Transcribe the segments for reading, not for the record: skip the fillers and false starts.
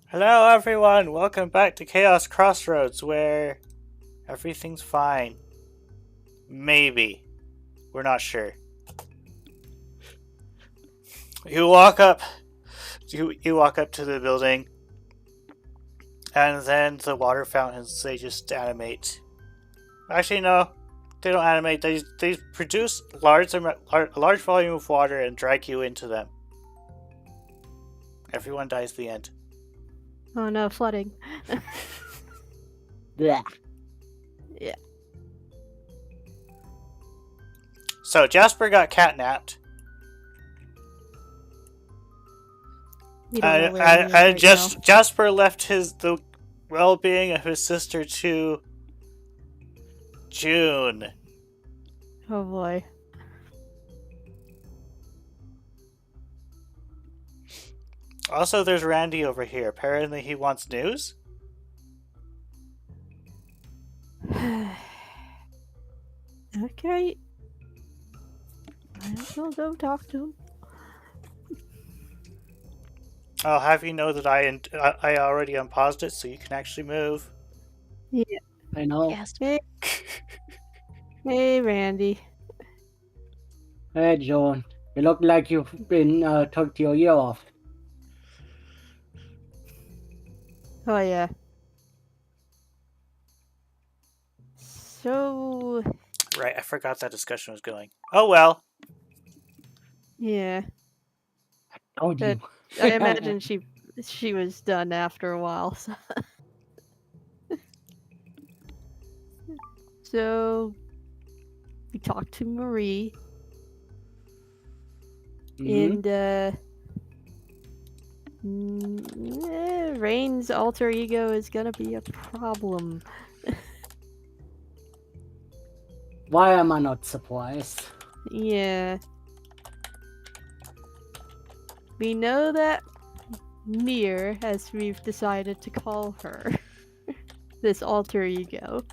Hello everyone, welcome back to Chaos Crossroads where everything's fine. Maybe. We're not sure. You walk up you walk up to the building and then the water fountains, they just animate. Actually no, they don't animate, they produce a large volume of water and drag you into them. Everyone dies at the end. Oh no, flooding. Blech. Yeah. So Jasper got catnapped. You don't know where he is right now. Jasper left the well-being of his sister to June. Oh boy. Also, there's Randy over here. Apparently, he wants news. Okay. I'll go talk to him. I'll have you know that I already unpaused it, so you can actually move. Yeah. I know. Yes. Hey, Randy. Hey, John. You look like you've been took your ear off. Oh yeah. So Right, I forgot that discussion was going. Oh well. yeah. Told you. I imagine she was done after a while. So we talked to Marie. Mhm. And Rain's alter ego is gonna be a problem. Why am I not surprised? Yeah. We know that Mir, as we've decided to call her, this alter ego,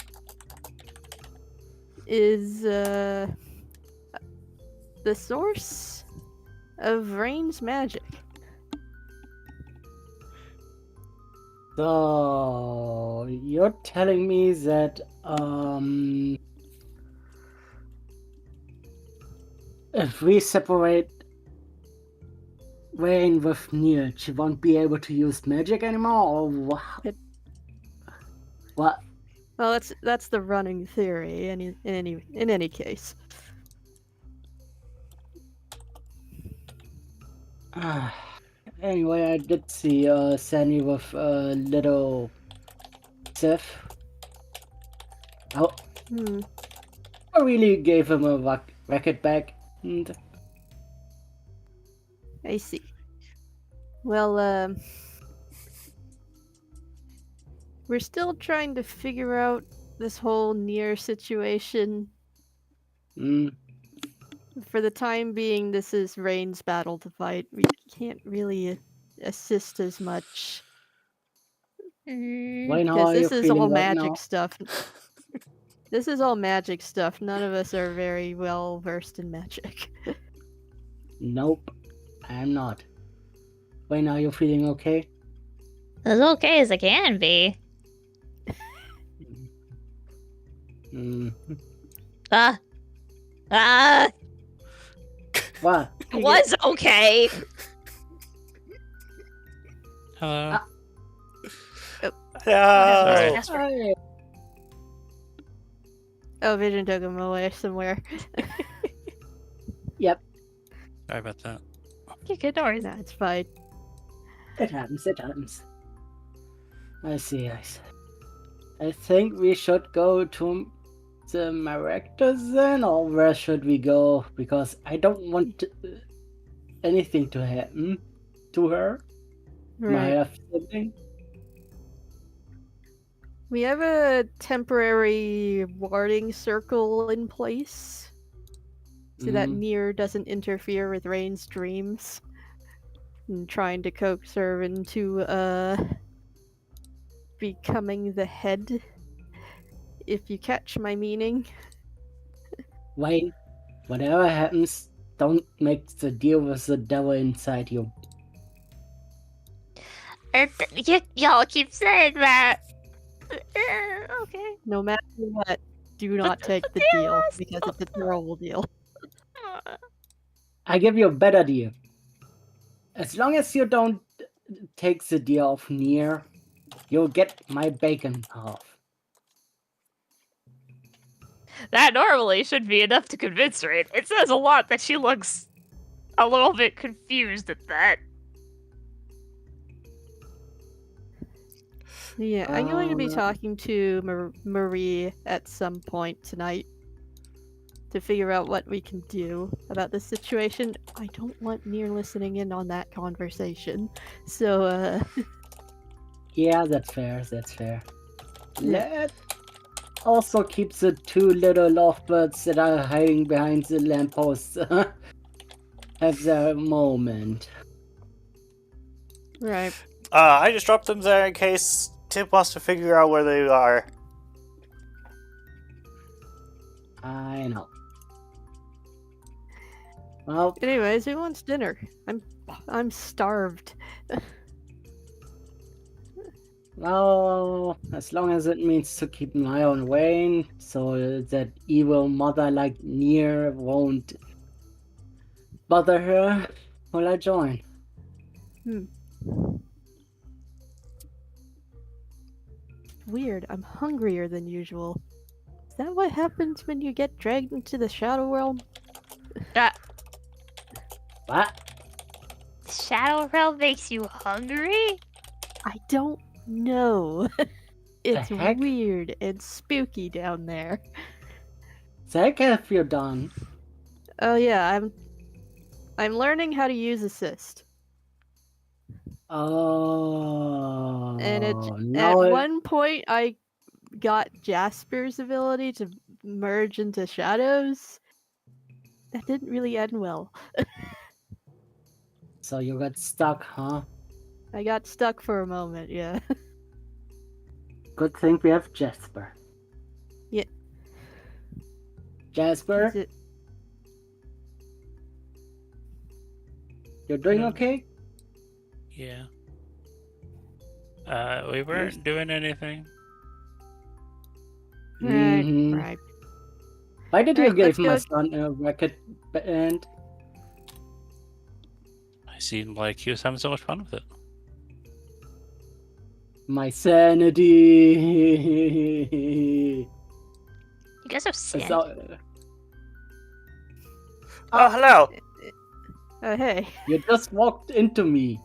is the source of Rain's magic. So you're telling me that if we separate Rain with Neil, she won't be able to use magic anymore, or what? What? Well, that's the running theory. In any case. Anyway, I did see Sandy with little Sif. Oh, I really gave him a racket back. And I see. Well, we're still trying to figure out this whole near situation. For the time being, this is Rain's battle to fight. We can't really assist as much. Wayne, how Because are you this is feeling all right magic now? stuff. This is all magic stuff. None of us are very well versed in magic. Nope, I'm not. Wayne, are you feeling okay? As okay as I can be. What? It was okay. Hello. Sorry. Oh, Vision took him away somewhere. Yep. Sorry about that. You good doors. Nah, it's fine. It happens, it happens. I see. I think we should go to the Maractus then, or where should we go? Because I don't want anything to happen to her. Right. My sibling. We have a temporary warding circle in place so that Nier doesn't interfere with Rain's dreams. And trying to coax her into becoming the head, if you catch my meaning. Wayne, whatever happens, don't make the deal with the devil inside you. Y'all keep saying that. Okay. No matter what, do not take the deal because it's a terrible deal. I give you a better deal. As long as you don't take the deal of Nier, you'll get my bacon half. That normally should be enough to convince her. It says a lot that she looks a little bit confused at that. Yeah, I'm going to be Um, talking to Marie at some point tonight to figure out what we can do about this situation. I don't want Nier listening in on that conversation. So, Yeah, that's fair. That's fair. Yeah. Let also keep the two little lovebirds that are hiding behind the lampposts have their moment. right. I just dropped them there in case Tip wants to figure out where they are. I know. Well, Anyways, who wants dinner? I'm starved. well, as long as it means to keep an eye on Wayne, so that evil mother like Nier won't bother her, will I join? Weird. I'm hungrier than usual. Is that what happens when you get dragged into the Shadow Realm? What? Shadow Realm makes you hungry? I don't know. It's heck? weird and spooky down there. The heck have you done? Oh yeah, I'm learning how to use assist. Oh, And at no, one point I got Jasper's ability to merge into shadows. That didn't really end well. so you got stuck, huh? I got stuck for a moment, yeah. Good thing we have Jasper. Yeah. Jasper, Is it- you're doing No. okay? Yeah. We weren't doing anything. Right, Mhm. right. Why did you Alright, give let's my go. son a record band? I seemed like he was having so much fun with it. My sanity. You guys have sand. So, Oh, hello. Oh hey. you just walked into me.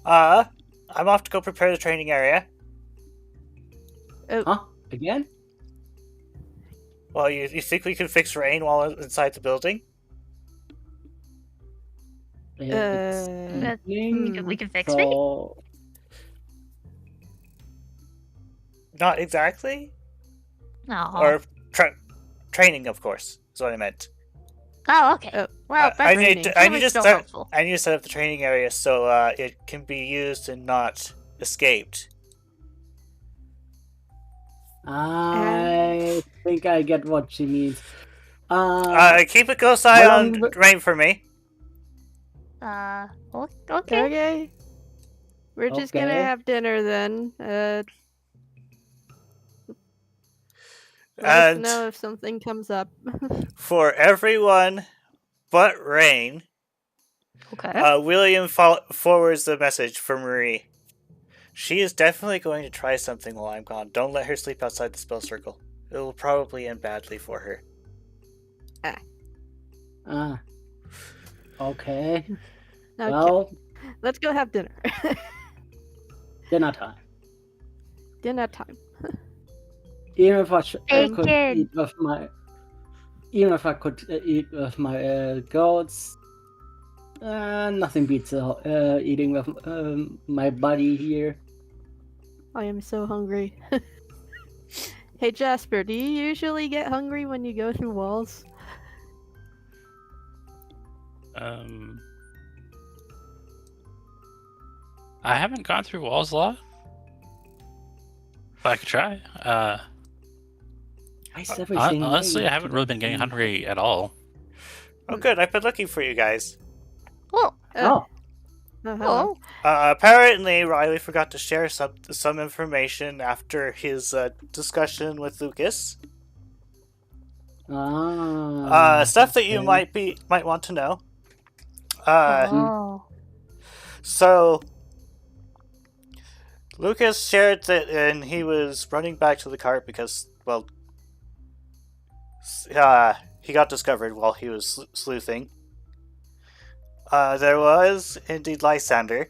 I'm off to go prepare the training area. Huh? Again? Well, you think we can fix rain while inside the building? It's evening, we can fix me? so... Not exactly. No. Or training, of course, is what I meant. Oh, okay. Oh, Well, I that's need to still start. helpful. I need to set up the training area so it can be used and not escaped. I think I get what she means. Keep a close eye how on long- rain for me. Okay. Okay. We're just gonna Okay. have dinner then. Let us And know if something comes up. for everyone but Rain, Okay. William forwards the message for Marie. She is definitely going to try something while I'm gone. Don't let her sleep outside the spell circle. It will probably end badly for her. Okay. Okay. Well, Let's go have dinner. dinner time. Dinner time. Even if I could Bacon. eat with my... Even if I could eat with my goats, nothing beats eating with my buddy here. I am so hungry. Hey Jasper, do you usually get hungry when you go through walls? I haven't gone through walls a lot. But I could try. Honestly, I haven't really been getting hungry at all. Oh, good. I've been looking for you guys. Well, Oh, Hello. Apparently, Riley forgot to share some information after his discussion with Lucas. Stuff that you might want to know. Oh. So Lucas shared that, and he was running back to the cart because, well, he got discovered while he was sleuthing. There was indeed Lysander,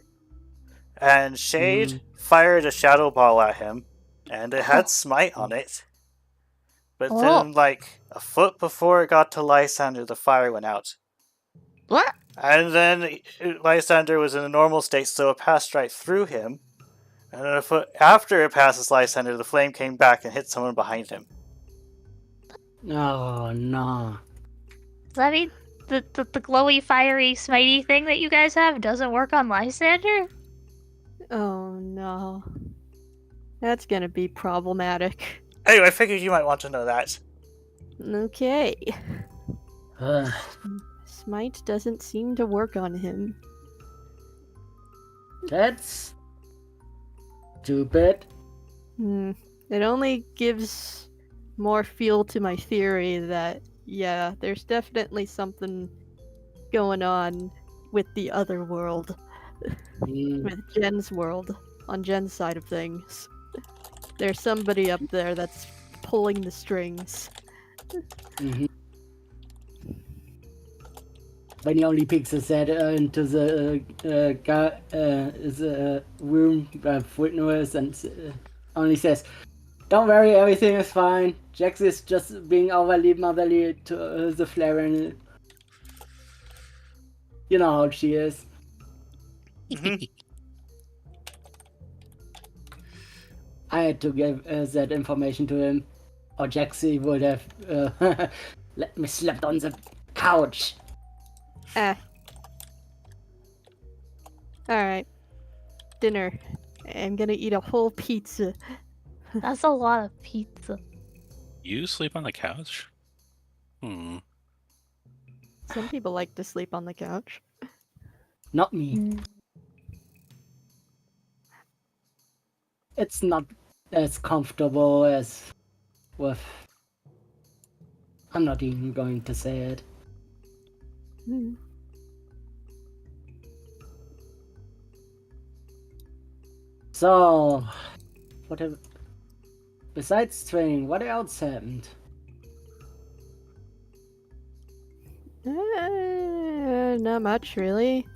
and Shade fired a shadow ball at him, and it had smite on it. But then, like, a foot before it got to Lysander, the fire went out. What? And then Lysander was in a normal state, so it passed right through him. And then a foot after it passes Lysander, the flame came back and hit someone behind him. Oh, no. Does that mean the glowy, fiery, smitey thing that you guys have doesn't work on Lysander? Oh no. That's gonna be problematic. Anyway, I figured you might want to know that. Okay. Smite doesn't seem to work on him. That's stupid. It only gives more fuel to my theory that, yeah, there's definitely something going on with the other world. With Jen's world. On Jen's side of things. There's somebody up there that's pulling the strings. When he only peeks his head into the room with Noise and only says, "Don't worry, everything is fine. Jax is just being overly motherly to the Flaren. You know how she is." I had to give that information to him, or Jaxie would have let me slept on the couch. Alright. Dinner. I'm gonna eat a whole pizza. That's a lot of pizza. You sleep on the couch? Some people like to sleep on the couch. Not me. It's not as comfortable as with... I'm not even going to say it. So, besides training, what else happened? Not much, really.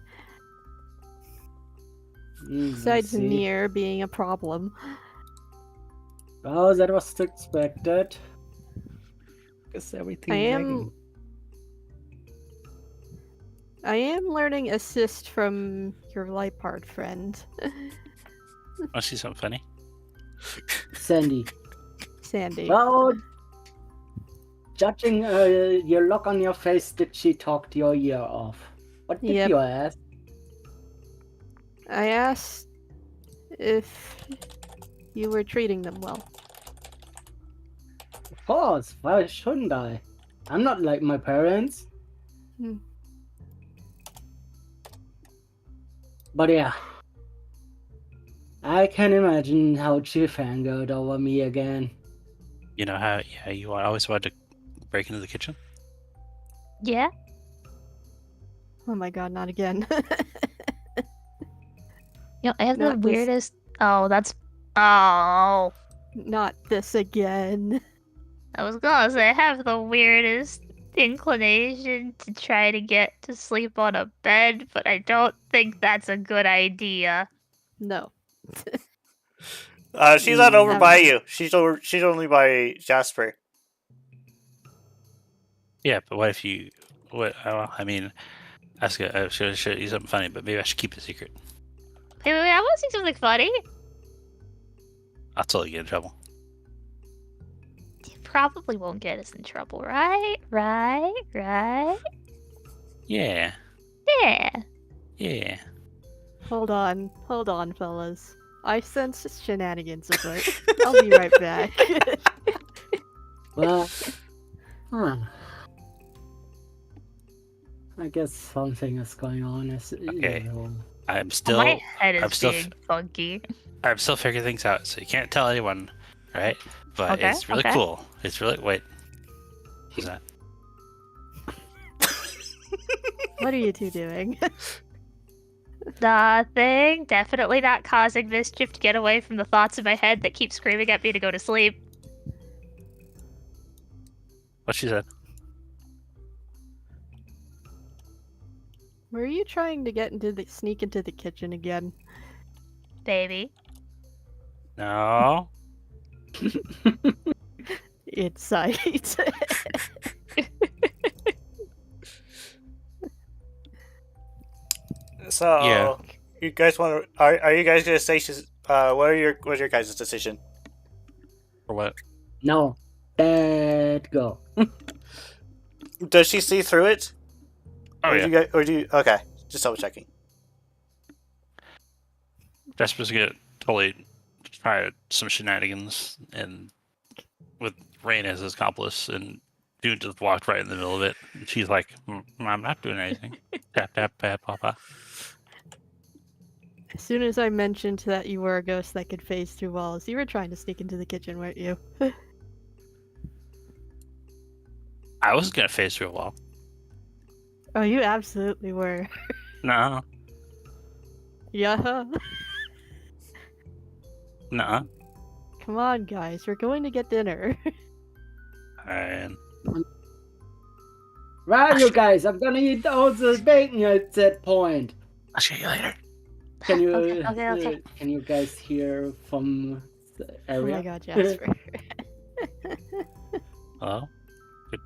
Besides Nier being a problem. Oh, that was expected. Because everything I am learning assist from your Lipard friend. Want to see something funny? Sandy. Sandy. Well, judging your look on your face, did she talk your ear off? What did you ask? I asked if you were treating them well. Of course, why shouldn't I? I'm not like my parents. But yeah, I can imagine how she fangirled over me again. You know how you always wanted to break into the kitchen? Yeah? Oh my god, not again. You know, I have Not the this- weirdest... Oh, that's... Oh. Not this again. I was gonna say, I have the weirdest inclination to try to get to sleep on a bed, but I don't think that's a good idea. No. She's not over by you. She's only by Jasper. Yeah, but what if you... I mean, that's good. I should use something funny, but maybe I should keep it a secret. Wait, I want to see something funny. I'll totally get in trouble. You probably won't get us in trouble, right? Right? Yeah. Yeah. Hold on, fellas. I sense shenanigans afoot. I'll be right back. Well, I guess something is going on. Okay. Usual. My head is being funky. I'm still figuring things out, so you can't tell anyone, right? But Okay, it's really okay. cool. It's really wait. Who's that? What are you two doing? Nothing. Definitely not causing mischief to get away from the thoughts in my head that keep screaming at me to go to sleep. What she said? Were you trying to sneak into the kitchen again? Baby. No. It's sight. So, Yeah. you guys want to? Are you guys gonna say she's? What's your guys' decision? Or what? No. Let go. Does she see through it? Oh or yeah. do you? Okay, just double checking. Vesper's gonna totally try some shenanigans and with Rain as his accomplice, and Dune just walked right in the middle of it. And she's like, I'm not doing anything. Tap tap tap papa. As soon as I mentioned that you were a ghost that could phase through walls, you were trying to sneak into the kitchen, weren't you? I wasn't gonna phase through a wall. Oh, you absolutely were. No. Yeah. Nuh-uh. Come on, guys. We're going to get dinner. And Right, you guys. I'm gonna eat all the bacon at that point. I'll see you later. Can you? Okay. Can you guys hear from the Oh area? my god, Jasper. Hello.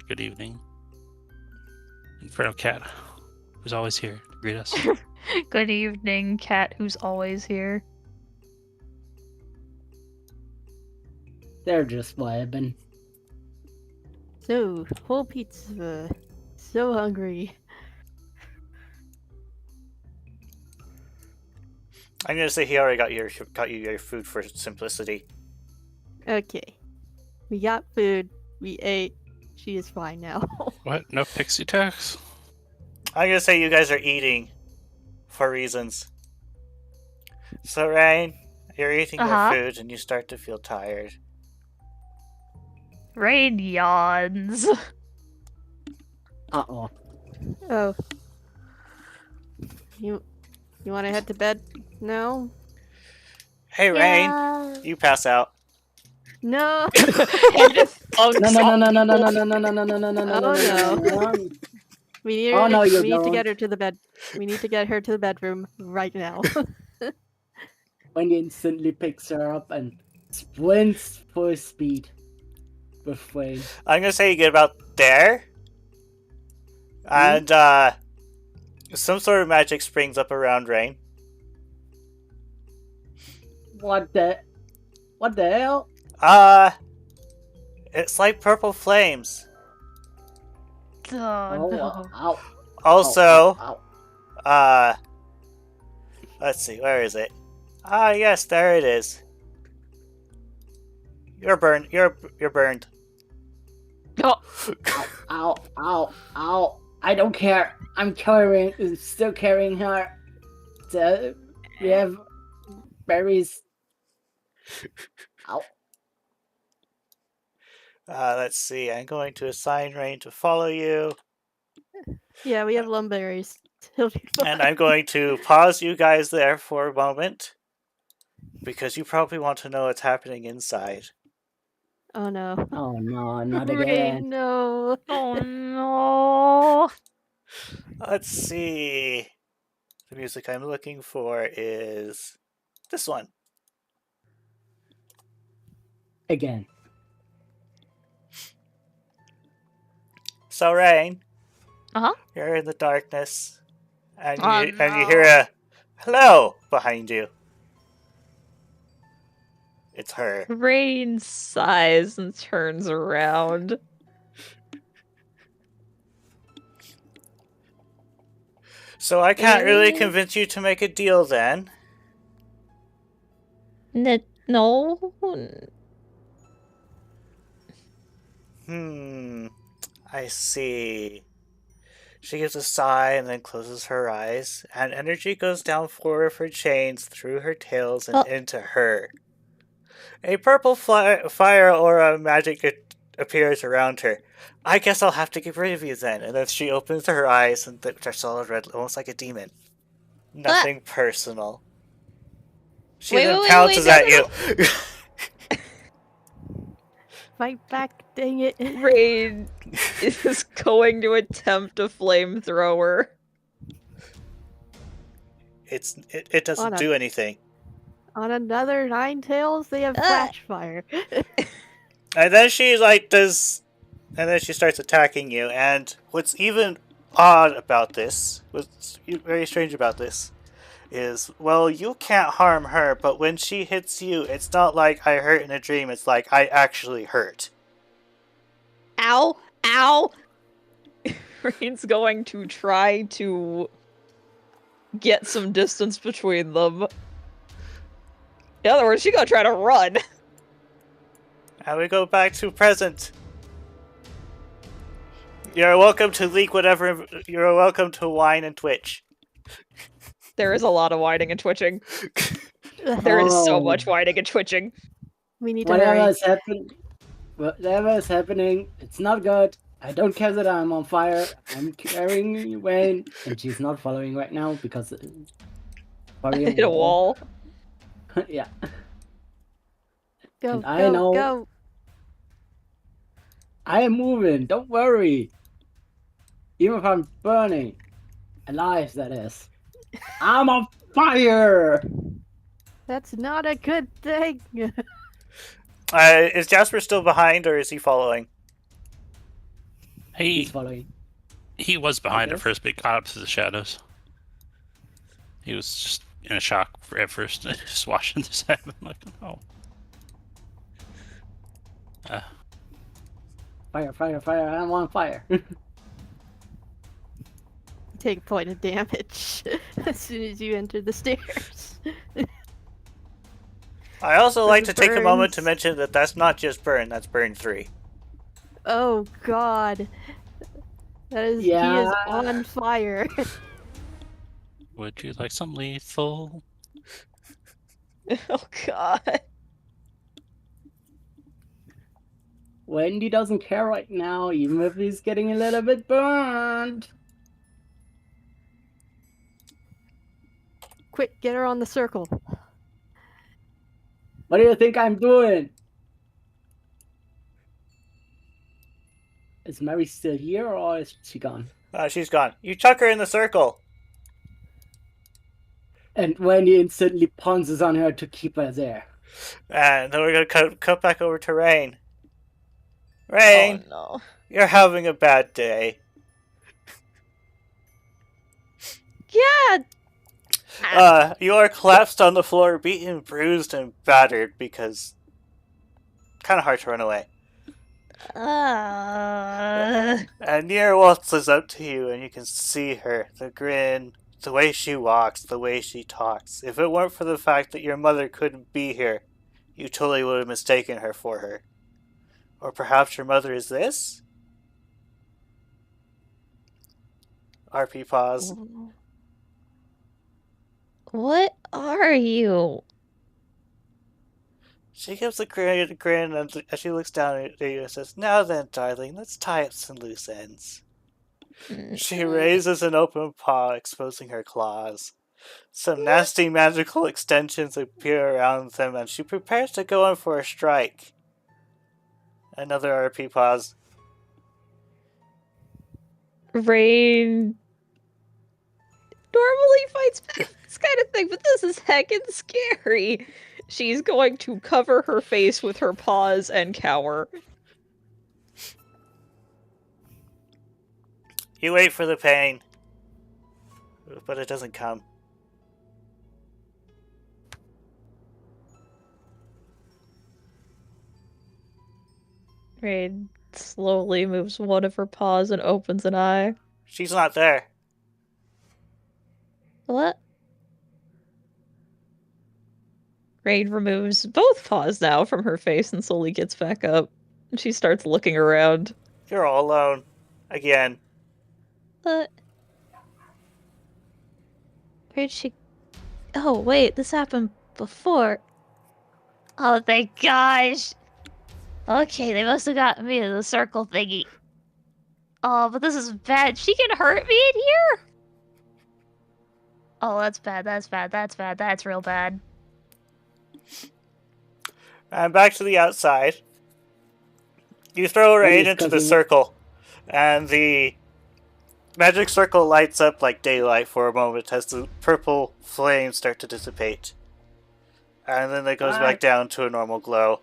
Good evening. Inferno Cat, who's always here to greet us. Good evening, cat who's always here. They're just vibing. So, whole pizza. So hungry. I'm gonna say he already got you your food for simplicity. Okay. We got food. We ate. She is fine now. What? No pixie tax? I'm gonna say you guys are eating for reasons. So Rain, you're eating your food and you start to feel tired. Rain yawns. Uh-oh. Oh. You want to head to bed now? Hey Rain, you pass out. No. No, no, no, no, no, no, no, no, no, no, no, no, no, no, Oh, no, no. no. We need, Oh, no, you we need to don't. get her to the bed. We need to get her to the bedroom right now. When he instantly picks her up and sprints full speed with Wayne. I'm gonna say you get about there. And some sort of magic springs up around Rain. What the hell? It's like purple flames. Oh, no. Ow. Also, Ow, ow. let's see, where is it? Ah, yes, there it is. You're burned. You're burned. Oh, Ow, ow, ow. I don't care. I'm still carrying her. We have berries. Ow. Let's see. I'm going to assign Rain to follow you, Yeah, we have lumberries. He'll be fine. and I'm going to pause you guys there for a moment because you probably want to know what's happening inside. Oh no. Oh no, not Rain, again. no. oh no. Let's see. The music I'm looking for is this one. Again. So, Rain, Uh-huh. you're in the darkness, and Oh, you no. hear a hello behind you. It's her. Rain sighs and turns around. So I can't really convince you to make a deal then. No. I see. She gives a sigh and then closes her eyes, and energy goes down 4 of her chains through her tails and into her. A purple fire aura magic appears around her. I guess I'll have to get rid of you then. And then she opens her eyes, and they're solid red, almost like a demon. Nothing personal. She then pounces at you. Fight back, dang it. Rain is going to attempt a flamethrower. It doesn't do anything. On another Ninetales, they have flash fire. And then she and then she starts attacking you. And what's even odd about this, what's very strange about this, is, well, you can't harm her, but when she hits you, it's not like I hurt in a dream, it's like I actually hurt. Ow! Ow! Rain's going to try to get some distance between them. In other words, she's gonna try to run. And we go back to present. You're welcome to leak whatever. You're welcome to whine and twitch. There is a lot of whining and twitching. There is so much whining and twitching. We need to hurry. Whatever is happening, it's not good. I don't care that I'm on fire. I'm carrying Wayne, and she's not following right now because Hit a wall. Yeah. Go, I know. Go. I am moving. Don't worry. Even if I'm burning, alive, that is. I'm on fire. That's not a good thing. Is Jasper still behind, or is he following? He's following. He was behind at first, but he caught up to the shadows. He was just in a shock at first, just watching this happen. Like, oh. Fire, I'm on fire. Take a point of damage as soon as you enter the stairs. I also like to take a moment to burns. mention that that's not just burn, that's burn 3. Oh god. That is, he is on fire. Would you like some lethal? Oh god. Wendy doesn't care right now, even if he's getting a little bit burned. Quick, get her on the circle. What do you think I'm doing? Is Mary still here, or is she gone? She's gone. You chuck her in the circle. And Wendy instantly pounces on her to keep her there. And then we're going to cut back over to Rain. Rain, Oh no. you're having a bad day. Yeah. You are collapsed on the floor, beaten, bruised, and battered because kind of hard to run away. And Nier waltzes up to you, and you can see her, the grin, the way she walks, the way she talks. If it weren't for the fact that your mother couldn't be here, you totally would have mistaken her for her. Or perhaps your mother is this? RP pause. What are you? She gives a grin and as she looks down at you and says, "Now then, darling, let's tie up some loose ends." She raises an open paw, exposing her claws. Some nasty magical extensions appear around them, and she prepares to go in for a strike. Another RP pause. Rain normally fights back this kind of thing, but this is heckin' scary. She's going to cover her face with her paws and cower. You wait for the pain, but it doesn't come. Rain slowly moves one of her paws and opens an eye. She's not there. What? Rain removes both paws now from her face and slowly gets back up. She starts looking around. You're all alone. Again. But where'd she? Oh wait, this happened before. Oh thank gosh. Okay, they must have gotten me to the circle thingy. Oh, but this is bad. She can hurt me in here? Oh, that's bad, that's bad, that's bad, that's real bad. And back to the outside. You throw Rain into the circle, and the magic circle lights up like daylight for a moment as the purple flames start to dissipate. And then it goes back down to a normal glow.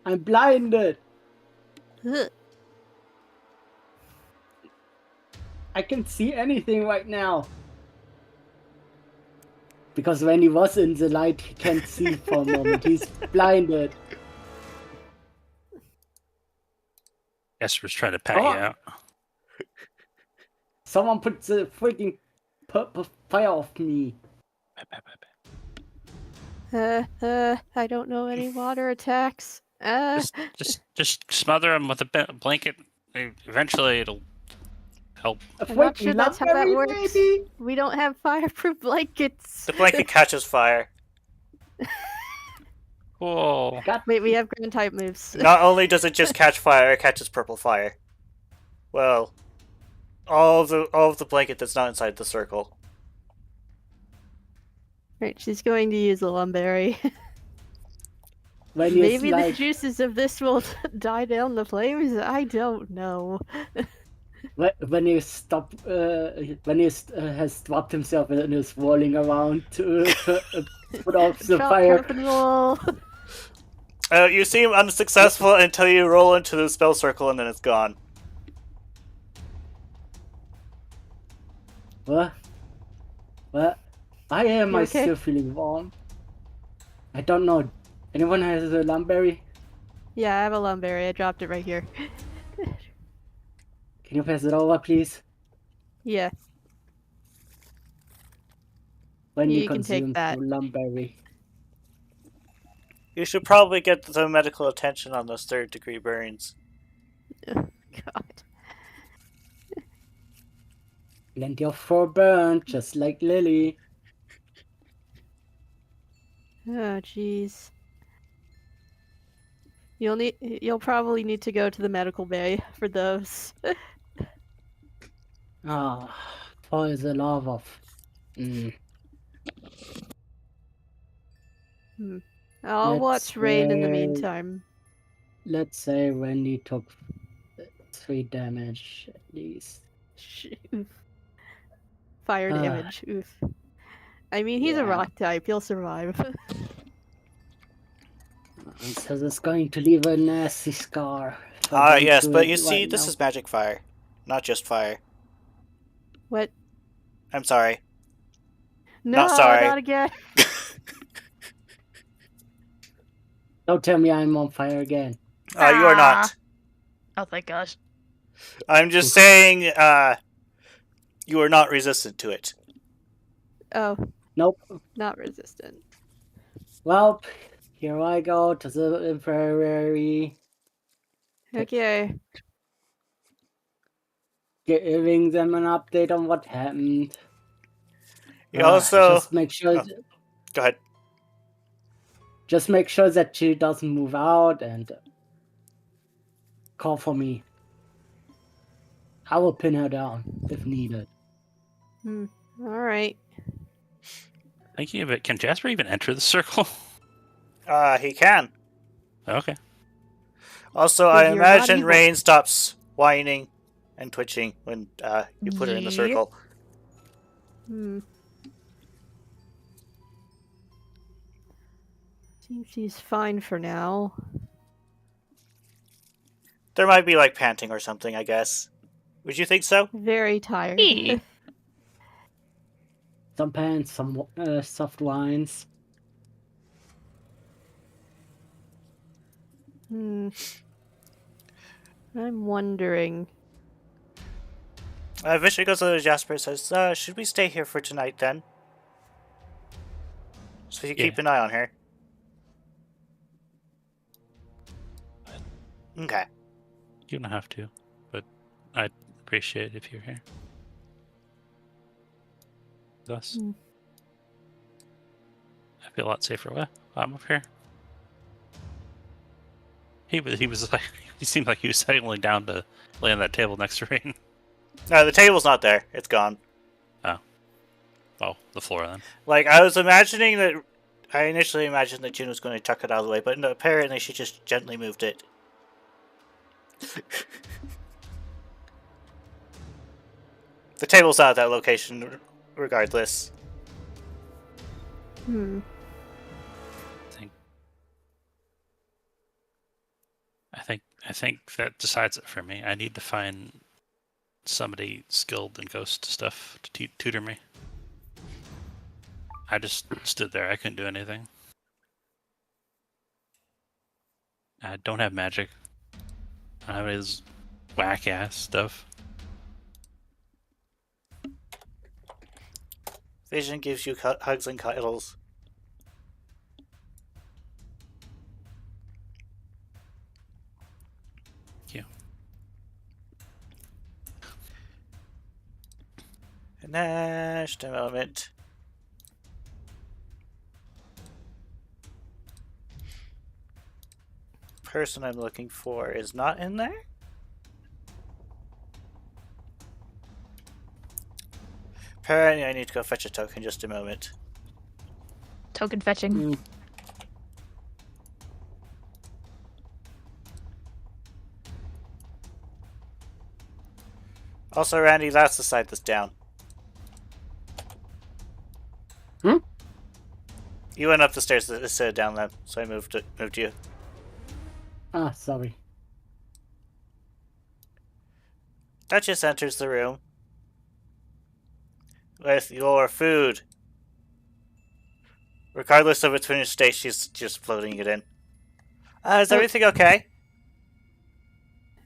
I'm blinded. Ugh. I can't see anything right now. Because when he was in the light, he can't see for a moment. He's blinded. Esper's trying to pat you out. Someone put the freaking purple fire off me. I don't know any water attacks. Just smother him with a blanket. Eventually, it'll help. I'm not sure that's how that works. Baby. We don't have fireproof blankets. The blanket catches fire. Whoa. Wait, we have grand type moves. Not only does it just catch fire, it catches purple fire. Well, all of the blanket that's not inside the circle. Right, she's going to use a lumberry. When Maybe like, the juices of this will die down the flames. I don't know. when he stop, when he has dropped himself and is rolling around to put off the Drop, fire. tap, and roll. You seem unsuccessful until you roll into the spell circle and then it's gone. What? What? Why am I okay? still feeling warm? I don't know. Anyone has a lumberry? Yeah, I have a lumberry. I dropped it right here. Can you pass it over, please? Yeah. When You you can take consume that. the lumberry. You should probably get the medical attention on those third-degree burns. God. Plenty of fur burn, just like Lily. Oh, jeez. You'll probably need to go to the medical bay for those. Ah, for the love of. I'll Let's watch Rain in the say- meantime. Let's say Randy took 3 damage at least. Oof. Fire damage. Oof. I mean, he's a Yeah. rock type. He'll survive. So it's going to leave a nasty scar. if I Ah, don't yes, do but it you see, right this now. is magic fire, not just fire. What? I'm sorry. No, sorry. not again. Don't tell me I'm on fire again. You are not. Oh thank gosh. I'm just saying, you are not resistant to it. Oh, Nope. not resistant. Well, here I go to the infirmary, Okay. giving them an update on what happened. You also... Just make sure. Oh. Go ahead. Just make sure that she doesn't move out and call for me. I will pin her down if needed. Alright. Thinking of it, can Jasper even enter the circle? He can. Okay. Also, Because I you're not imagine evil. Rain stops whining and twitching when you put her in the Yep. circle. Seems she's fine for now. There might be, like, panting or something, I guess. Would you think so? Very tired. Eee. Some pants, some soft wines. I'm wondering. Vishay goes to Jasper and says, should we stay here for tonight, then? So you keep an eye on her. Okay. You don't have to. I'd appreciate it if you're here. With us. Hmm. I feel a lot safer while I'm up here. He was like, he seemed like he was settling down to lay on that table next to Rain. No, the table's not there. It's gone. Oh, the floor then. Like, I was imagining that... I initially imagined that June was going to tuck it out of the way, but no, apparently she just gently moved it. The table's not at that location, regardless. Hmm. I think that decides it for me. I need to find somebody skilled in ghost stuff to tutor me. I just stood there. I couldn't do anything. I don't have magic. I don't have any of this whack-ass stuff. Vision gives you hugs and cuddles. Thank you. And just a moment. Person I'm looking for is not in there? Apparently I need to go fetch a token just a moment. Token fetching. Mm. Also, Randy, that's the side that's down. Hmm? You went up the stairs instead of down them, so I moved you. Ah, sorry. Duchess enters the room with your food. Regardless of its finished state, she's just floating it in. Is everything okay?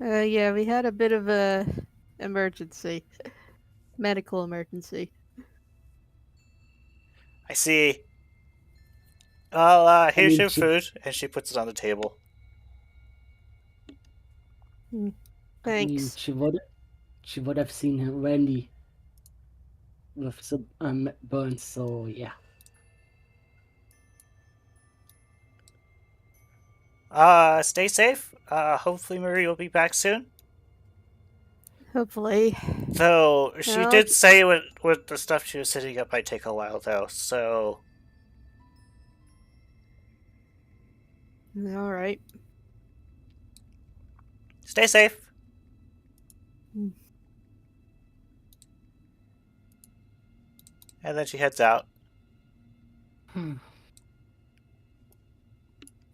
Yeah, we had a bit of a emergency. Medical emergency. I see. Well, here's mean, your she- food, and she puts it on the table. I mean, Thanks. she would have seen Randy with some burns, so yeah. Stay safe. Hopefully Marie will be back soon. Hopefully. Though, she Well- did say with the stuff she was setting up might take a while, though, so... Alright. Stay safe. Hmm. And then she heads out. Hmm.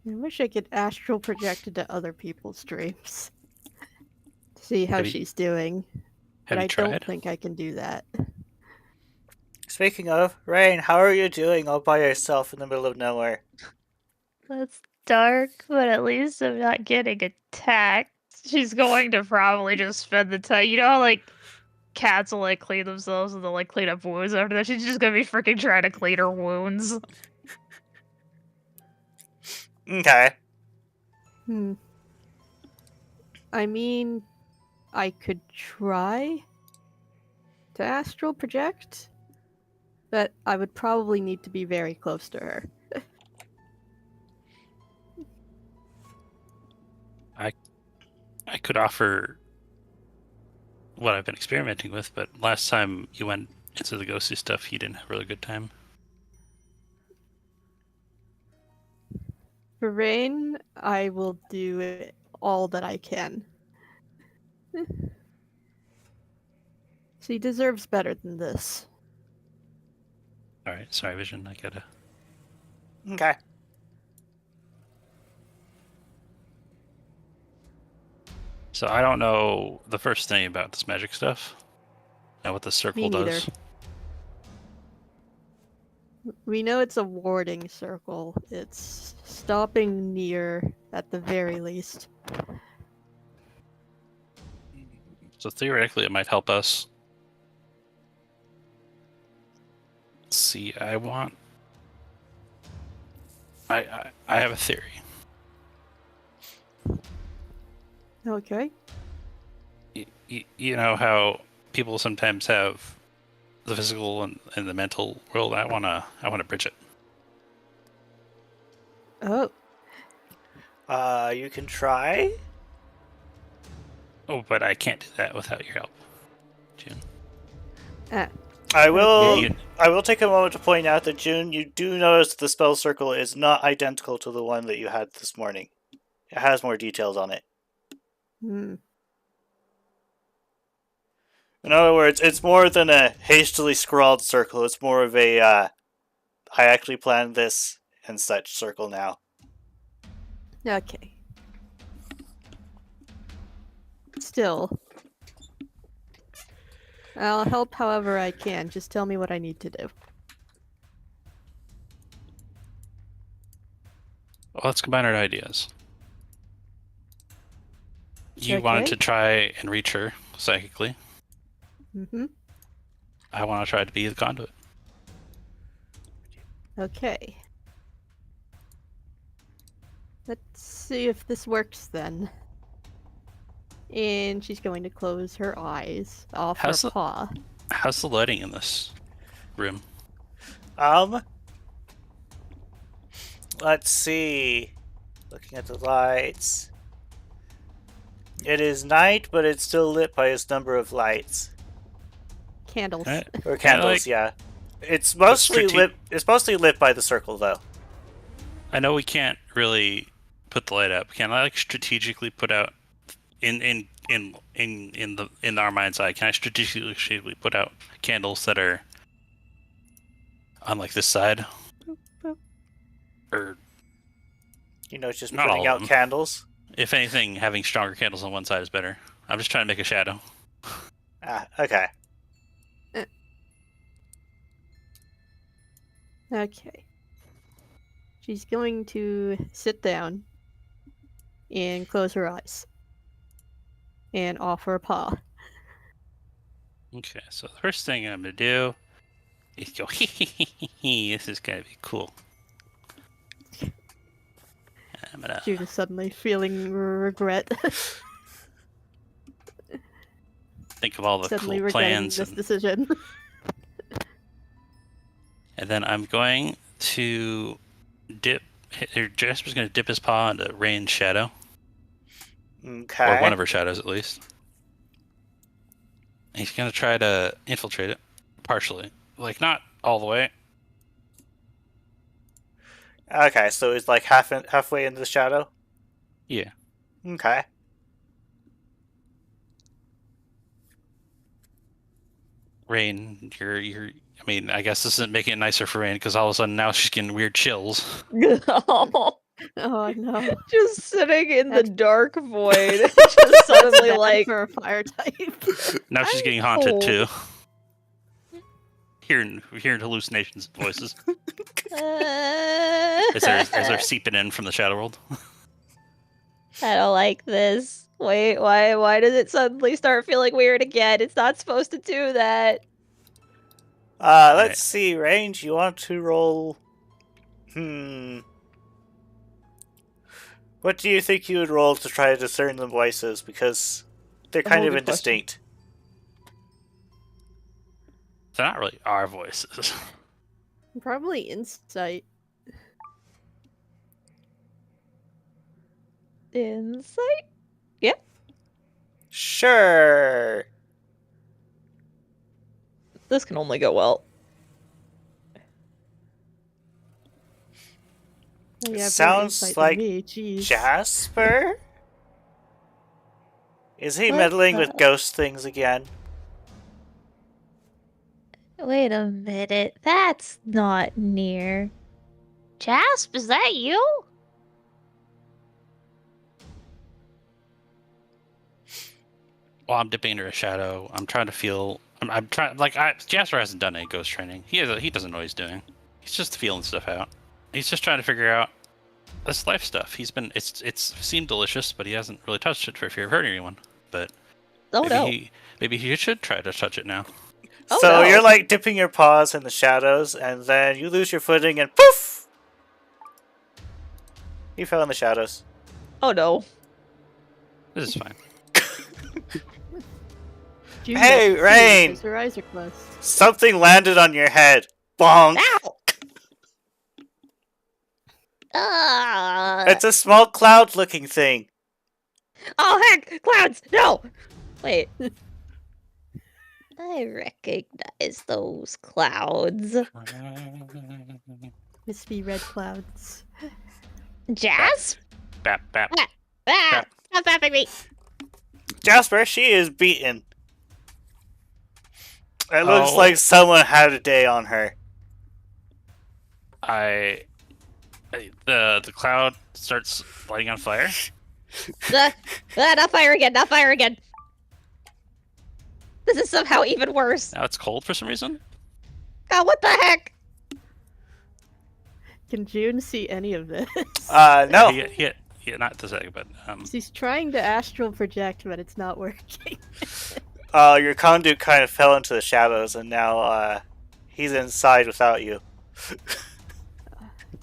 I wish I could astral project into other people's dreams. See how Have you- she's doing. Have But you I tried? don't think I can do that. Speaking of, Rain, how are you doing all by yourself in the middle of nowhere? That's dark, but at least I'm not getting attacked. She's going to probably just spend the time. You know how, like, cats will, like, clean themselves and they'll, like, clean up wounds after that? She's just gonna be freaking trying to clean her wounds. Okay. I mean, I could try to astral project, but I would probably need to be very close to her. I could offer what I've been experimenting with, but last time you went into the ghosty stuff, you didn't have a really good time. For Rain, I will do it all that I can. She deserves better than this. Alright, sorry, Vision, I gotta... Okay. So I don't know the first thing about this magic stuff and what the circle Me neither. does. We know it's a warding circle. It's stopping near, at the very least. So theoretically, it might help us. See, I have a theory. Okay. You know how people sometimes have the physical and the mental world. I wanna bridge it. Oh, You can try. Oh, but I can't do that without your help, June. I will. Okay. I will take a moment to point out that June, you do notice the spell circle is not identical to the one that you had this morning. It has more details on it. hmm. In other words, it's more than a hastily scrawled circle. It's more of a, I actually planned this and such circle now. Okay. Still. I'll help however I can. Just tell me what I need to do. Well, let's combine our ideas. You wanted Okay. to try and reach her psychically. Mm-hmm. I want to try to be the conduit. Okay. Let's see if this works then. And she's going to close her eyes off How's her the- paw. How's the lighting in this room? Let's see. Looking at the lights. It is night, but it's still lit by its number of lights. Candles. Eh, Or candles, like- yeah. It's mostly lit. It's mostly lit by the circle, though. I know we can't really put the light up. Can I like strategically put out in our mind's eye? Can I strategically put out candles that are on like this side, or Just Not all putting of out them. candles. if anything, having stronger candles on one side is better. I'm just trying to make a shadow. Okay. Okay. She's going to sit down and close her eyes. And offer a paw. Okay, so the first thing I'm gonna do is go. This is gonna be cool. I'm gonna. Jude is suddenly feeling regret. Think of all the Suddenly cool regretting plans, this decision. and then I'm going to dip. Jasper's going to dip his paw into Rain's shadow, Okay. or one of her shadows at least. And he's going to try to infiltrate it partially, like not all the way. Okay, so it's like halfway into the shadow. Yeah. Okay. Rain, you're. I mean, I guess this isn't making it nicer for Rain because all of a sudden now she's getting weird chills. Oh, Oh no. just sitting in the That's- dark void, just suddenly Bad like for a fire type. Now she's I'm getting haunted cold. too. Hearing hallucinations and voices as they're seeping in from the shadow world. I don't like this. Wait, why does it suddenly start feeling weird again? It's not supposed to do that. Let's Right. see. Range, you want to roll... What do you think you would roll to try to discern the voices? Because they're kind Oh, of good question. indistinct. They're not really our voices. Probably insight. insight. Sure. This can only go well. Oh, yeah, Sounds insight than like me. Jeez. Jasper? Is he What meddling the- with ghost things again? Wait a minute. That's not near. Jasp, is that you? While I'm dipping into a shadow, I'm trying to feel. I'm trying. Jasper hasn't done any ghost training. He doesn't know what he's doing. He's just feeling stuff out. He's just trying to figure out this life stuff. He's been. It's seemed delicious, but he hasn't really touched it for fear of hurting anyone. But Oh no. maybe he should try to touch it now. Oh, So no. you're like dipping your paws in the shadows, and then you lose your footing, and poof! You fell in the shadows. Oh no. This is fine. June Hey, doesn't see Rain! because her eyes are closed. Something landed on your head. Bonk! Ow! It's a small cloud-looking thing. Oh heck! Clouds! No! Wait. I recognize those clouds. Wispy red clouds. Jazz? Bap, bap. Ah! Stop bapping me! Jasper, she is beaten. It looks Oh. like someone had a day on her. The cloud starts lighting on fire. Not fire again! Not fire again! This is somehow even worse. Now it's cold for some reason. Oh, what the heck? Can June see any of this? No. He not the second, but She's trying to astral project, but it's not working. Your conduit kind of fell into the shadows, and now, he's inside without you.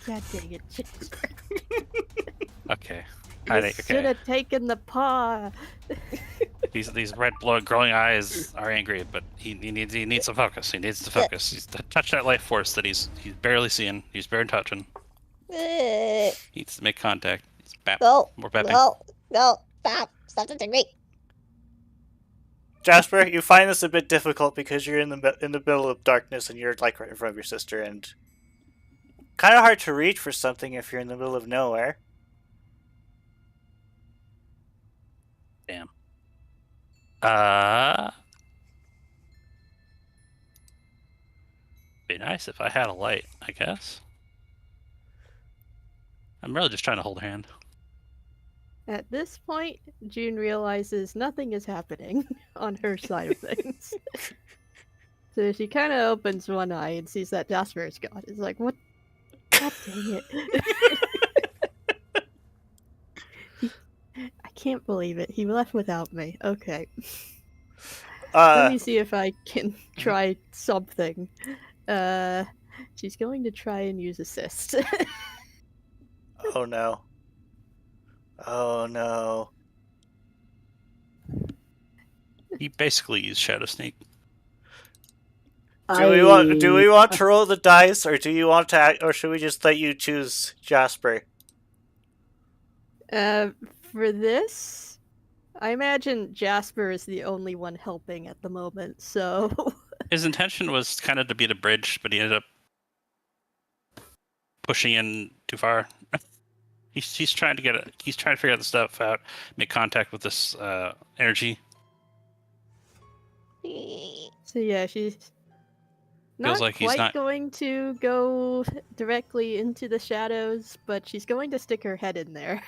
God dang it, Jasper. okay. You should have taken the paw. These red blood glowing eyes are angry, but he needs to focus. He needs to focus. He's to touch that life force that he's barely seeing. He's barely touching. He needs to make contact. He's bap. No, More bapping. no, stop touching me. Jasper, you find this a bit difficult because you're in the middle of darkness and you're like right in front of your sister, and kind of hard to reach for something if you're in the middle of nowhere. Damn. Be nice if I had a light, I guess. I'm really just trying to hold her hand. At this point, June realizes nothing is happening on her side of things. So she kind of opens one eye and sees that Jasper is gone. It's like, what? God dang it. I can't believe it. He left without me. Okay. Let me see if I can try something. She's going to try and use assist. Oh no. Oh no. He basically used Shadow Sneak. Do we want to roll the dice, or do you want to act, or should we just let you choose Jasper? For this, I imagine Jasper is the only one helping at the moment, so... His intention was kind of to be the bridge, but he ended up pushing in too far. He's trying to he's trying to figure out the stuff out, make contact with this energy. So yeah, she's not Feels like he's quite not going to go directly into the shadows, but she's going to stick her head in there.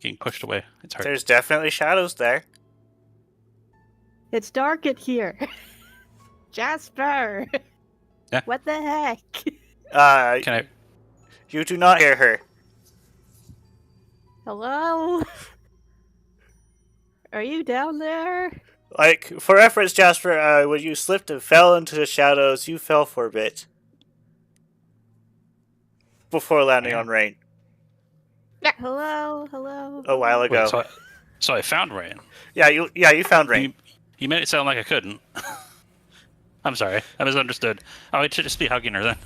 getting pushed away. It's hard. There's definitely shadows there. It's dark in here. Jasper! Yeah. What the heck? Can I? You do not hear her. Hello? Are you down there? Like, for reference, Jasper, when you slipped and fell into the shadows, you fell for a bit. Before landing on Rain. Hello? Hello? A while ago. Wait, so I found Rain. Yeah, you found Rain. You made it sound like I couldn't. I'm sorry. I misunderstood. Oh, I should just be hugging her then.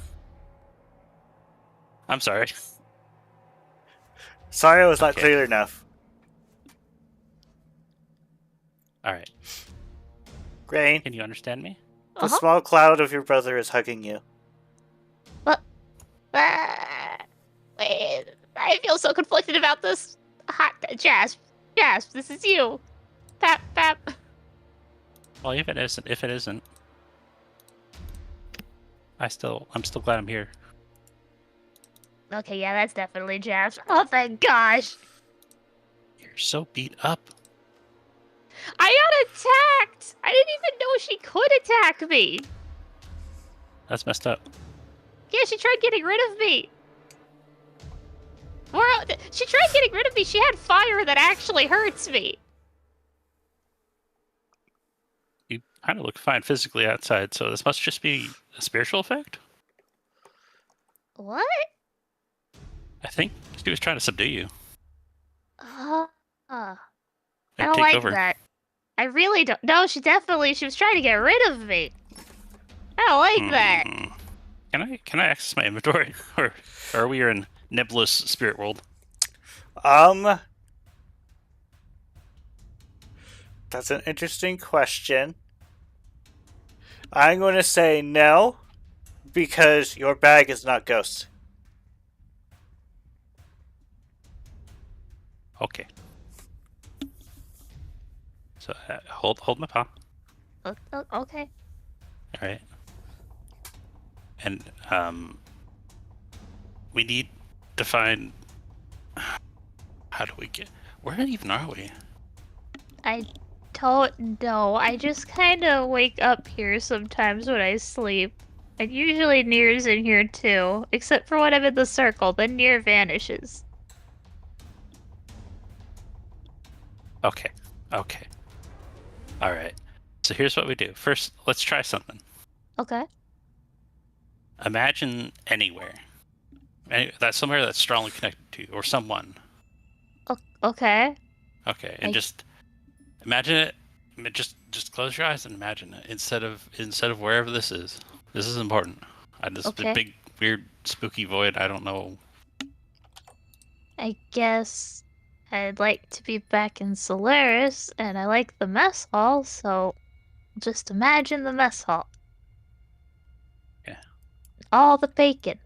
I'm sorry. Sorry I was not Okay. clear enough. Alright. Rain, Can you understand me? the small cloud of your brother is hugging you. Wait, I feel so conflicted about this. Jasp, this is you. Pap. Well, if it isn't. I'm still glad I'm here. Okay, yeah, that's definitely Jasp. Oh, thank gosh. You're so beat up. I got attacked. I didn't even know she could attack me. That's messed up. Yeah, she tried getting rid of me. She tried getting rid of me. She had fire that actually hurts me. You kind of look fine physically outside, so this must just be a spiritual effect? What? I think she was trying to subdue you. don't take like over. that. I really don't. No, she was trying to get rid of me. I don't like that. Can I access my inventory, or are we in nebulous spirit world? That's an interesting question. I'm going to say no, because your bag is not ghost. Okay. So hold my paw. Okay. All right. And we need to find. How do we get? Where even are we? I don't know. I just kind of wake up here sometimes when I sleep. And usually Nier's in here too, except for when I'm in the circle. Then Nier vanishes. Okay. Okay. All right. So here's what we do. First, let's try something. Okay. Imagine anywhere. That's somewhere that's strongly connected to you, or someone. Okay. Okay, and just imagine it. Just close your eyes and imagine it instead of wherever this is. This is important. This Okay. big weird spooky void. I don't know. I guess I'd like to be back in Solaris, and I like the mess hall, so just imagine the mess hall. Yeah. All the bacon.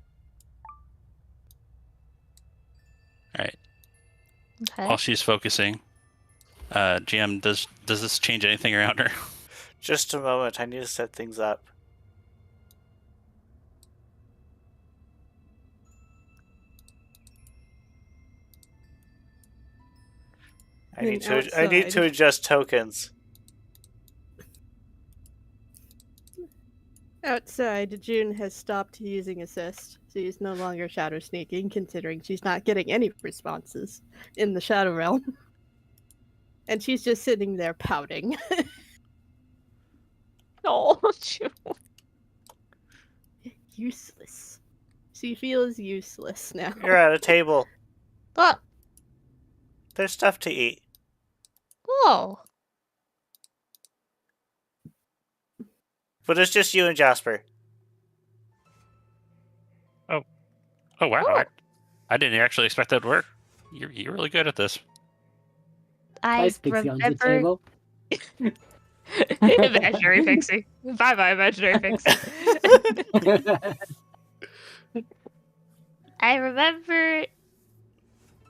All right. Okay. While she's focusing, GM, does this change anything around her? Just a moment, I need to set things up. I need to adjust tokens. Outside, June has stopped using assist. She's no longer shadow sneaking, considering she's not getting any responses in the shadow realm. And she's just sitting there pouting. Oh, Useless. She feels useless now. You're at a table. Look. There's stuff to eat. Whoa. But it's just you and Jasper. Oh wow! Oh. I didn't actually expect that to work. You're really good at this. I Pixie on the remember. table. Imaginary pixie. Bye, imaginary pixie. I remember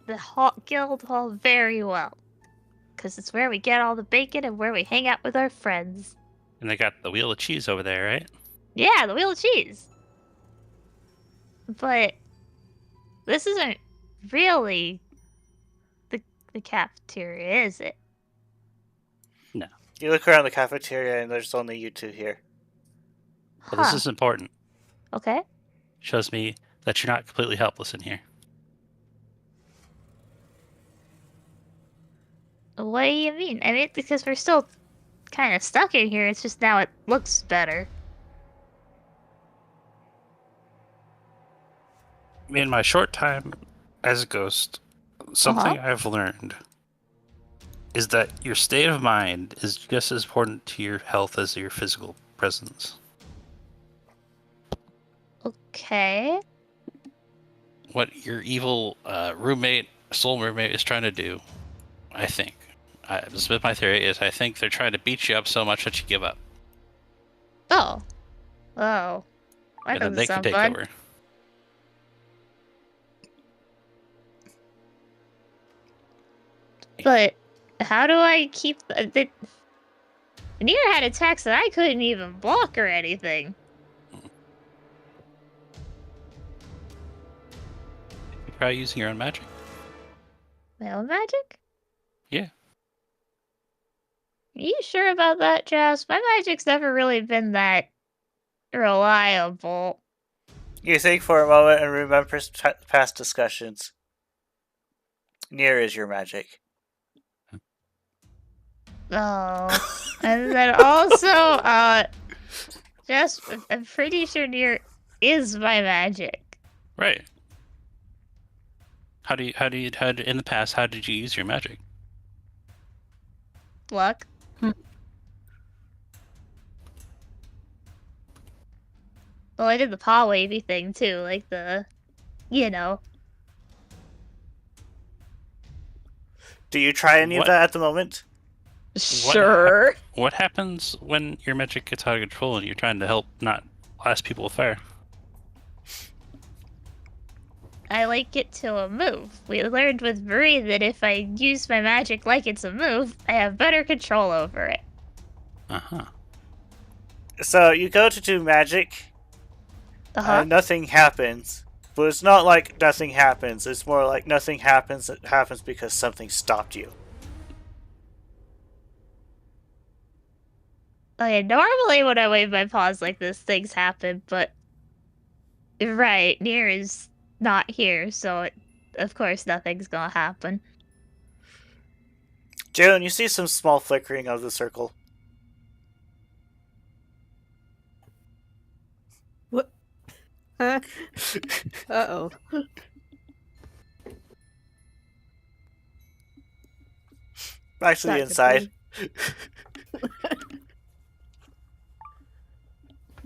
the guild hall very well, because it's where we get all the bacon and where we hang out with our friends. And they got the wheel of cheese over there, right? Yeah, the wheel of cheese. But this isn't really the cafeteria, is it? No. You look around the cafeteria and there's only you two here. But this is important. Okay. Shows me that you're not completely helpless in here. What do you mean? I mean, because we're still kind of stuck in here. It's just now it looks better. In my short time as a ghost, something I've learned is that your state of mind is just as important to your health as your physical presence. Okay. What your evil soul roommate is trying to do, I think, this is my theory, is I think they're trying to beat you up so much that you give up. Oh. That and then doesn't they can sound take fun. over. But how do I keep the Nier had attacks that I couldn't even block or anything. Try using your own magic. My own magic? Yeah. Are you sure about that, Jas? My magic's never really been that reliable. You think for a moment and remember past discussions. Nier is your magic. Oh. And then also, Jas, I'm pretty sure Nier is my magic. Right. How in the past, how did you use your magic? Luck. Well, I did the paw wavy thing too, like the, you know. Do you try any of What? that at the moment? Sure. What happens when your magic gets out of control and you're trying to help not blast people with fire? I like it to a move. We learned with Marie that if I use my magic like it's a move, I have better control over it. Uh-huh. So you go to do magic, Uh-huh. and nothing happens. But it's not like nothing happens. It's more like nothing happens. It happens because something stopped you. Okay, normally when I wave my paws like this, things happen, but... Right, Nier is not here, so of course nothing's gonna happen. June, you see some small flickering of the circle. What? Huh? Uh-oh. Actually, Not inside.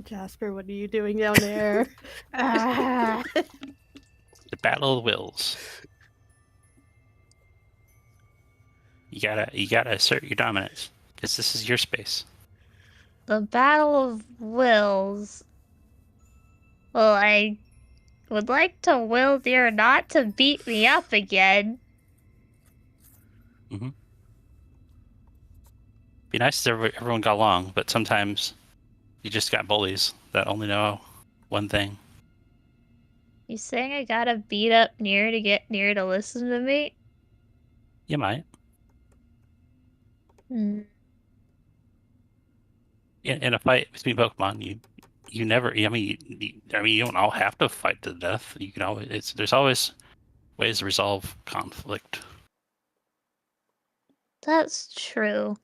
Jasper, what are you doing down there? Ah. The battle of wills. You gotta assert your dominance, because this is your space. The Battle of Wills. Well, I would like to will Nier not to beat me up again. Be nice if everyone got along, but sometimes you just got bullies that only know one thing. You saying I gotta beat up Nier to get Nier to listen to me? You might. In a fight between Pokemon, you never. I mean, you don't all have to fight to the death. You can always. There's always ways to resolve conflict. That's true.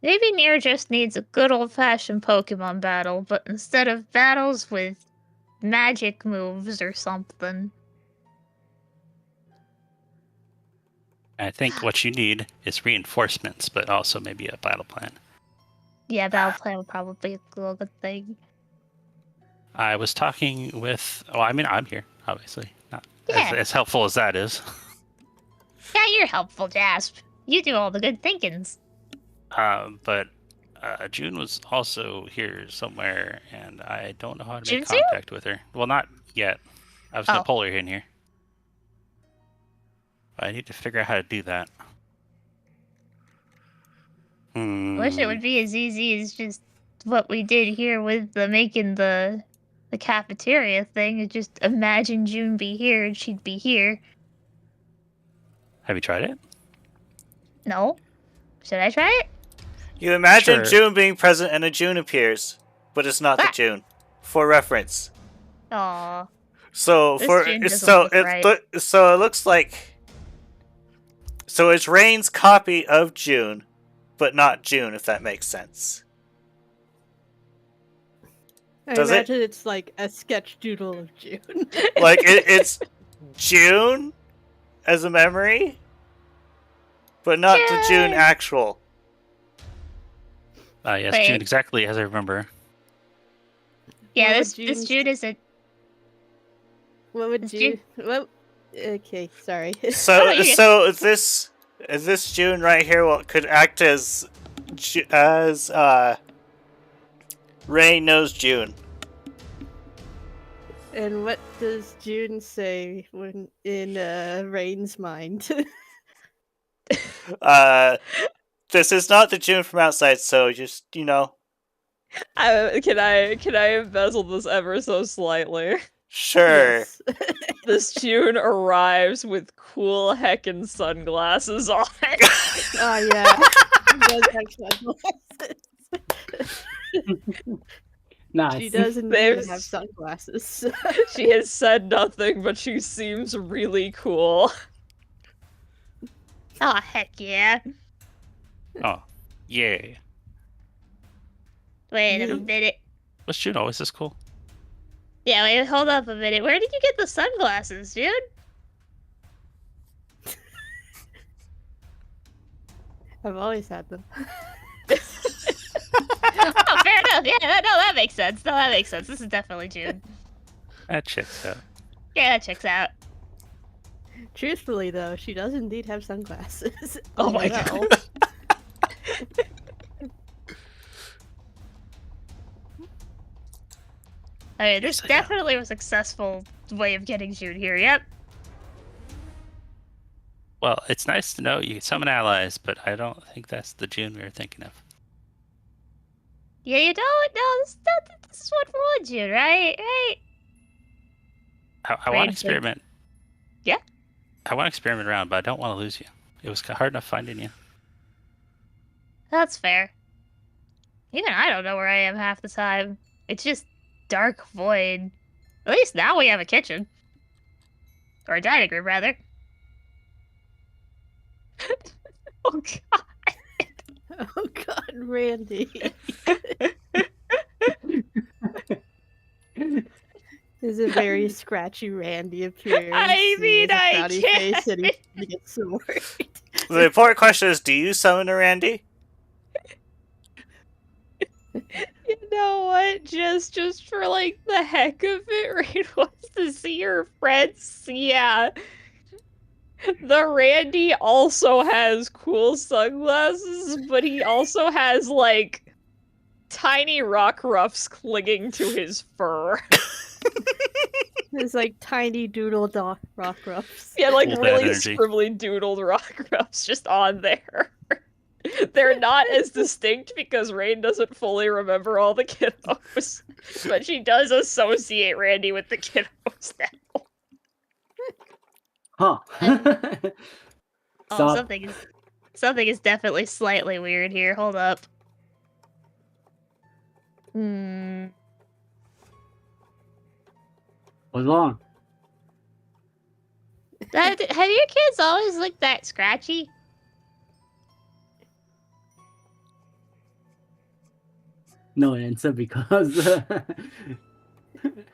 Maybe Nier just needs a good old-fashioned Pokemon battle, but instead of battles with magic moves or something. I think what you need is reinforcements, but also maybe a battle plan. Yeah, battle plan would probably be a real good thing. I was talking with. Well, I mean, I'm here, obviously. Not Yeah. as helpful as that is. Yeah, you're helpful, Jasp. You do all the good thinkings. But June was also here somewhere, and I don't know how to make June's here? contact with her. Well, not yet. I was gonna Oh. pull her in here. But I need to figure out how to do that. I wish it would be as easy as just what we did here with the making the cafeteria thing. It's just imagine June be here and she'd be here. Have you tried it? No? Should I try it? You imagine Sure. June being present and a June appears, but it's not the Ah. June. For reference. Aw. So This for June doesn't so look it right. so it looks like so it's Rain's copy of June, but not June, if that makes sense. I Does it? imagine it's like a sketch doodle of June. Like it's June as a memory, but not the June Yay! actual. Yes, Wait. June, exactly as I remember. Yeah, What this would this June isn't. What would It's you? What? Okay, sorry. So you're good. so this June right here could act as Rain knows June. And what does June say when in Rain's mind? This is not the June from outside, so just Can I embezzle this ever so slightly? sure. Yes. This June arrives with cool heckin' sunglasses on. Oh yeah. He does have sunglasses. Nice. She does indeed There's- have sunglasses. She has said nothing, but she seems really cool. Oh, heck yeah. Oh, yeah. Wait a You- minute. Was June always this cool? Yeah, wait, hold up a minute. Where did you get the sunglasses, dude? I've always had them. Oh, fair enough. Yeah, that makes sense. No, that makes sense. This is definitely June. That checks out. Yeah, that checks out. Truthfully, though, she does indeed have sunglasses. Oh my LOL. I mean, there's So, yeah. definitely a successful way of getting June here. Yep. Well, it's nice to know you can summon allies, but I don't think that's the June we were thinking of. Yeah, you don't? No, this is one for one, June, right? Right? I want to Right, experiment. Yeah? I want to experiment around, but I don't want to lose you. It was hard enough finding you. That's fair. Even I don't know where I am half the time. It's just dark void. At least now we have a kitchen. Or a dining room, rather. Oh, God. Oh god, Randy. There's a very scratchy Randy appears. I mean, He has a I frowny can't. face and he gets so worried. The important question is, do you summon a Randy? You know what? Just for like the heck of it, Rain wants to see her friends. Yeah. The Randy also has cool sunglasses, but he also has like tiny rock ruffs clinging to his fur. There's like tiny doodle rock ruffs. Yeah, like Cool bad really energy. scribbly doodled rock ruffs just on there. They're not as distinct because Rain doesn't fully remember all the kiddos, but she does associate Randy with the kiddos now. Huh. Oh, Stop. something is definitely slightly weird here. Hold up. Hmm. What's wrong? Have your kids always looked that scratchy? No answer because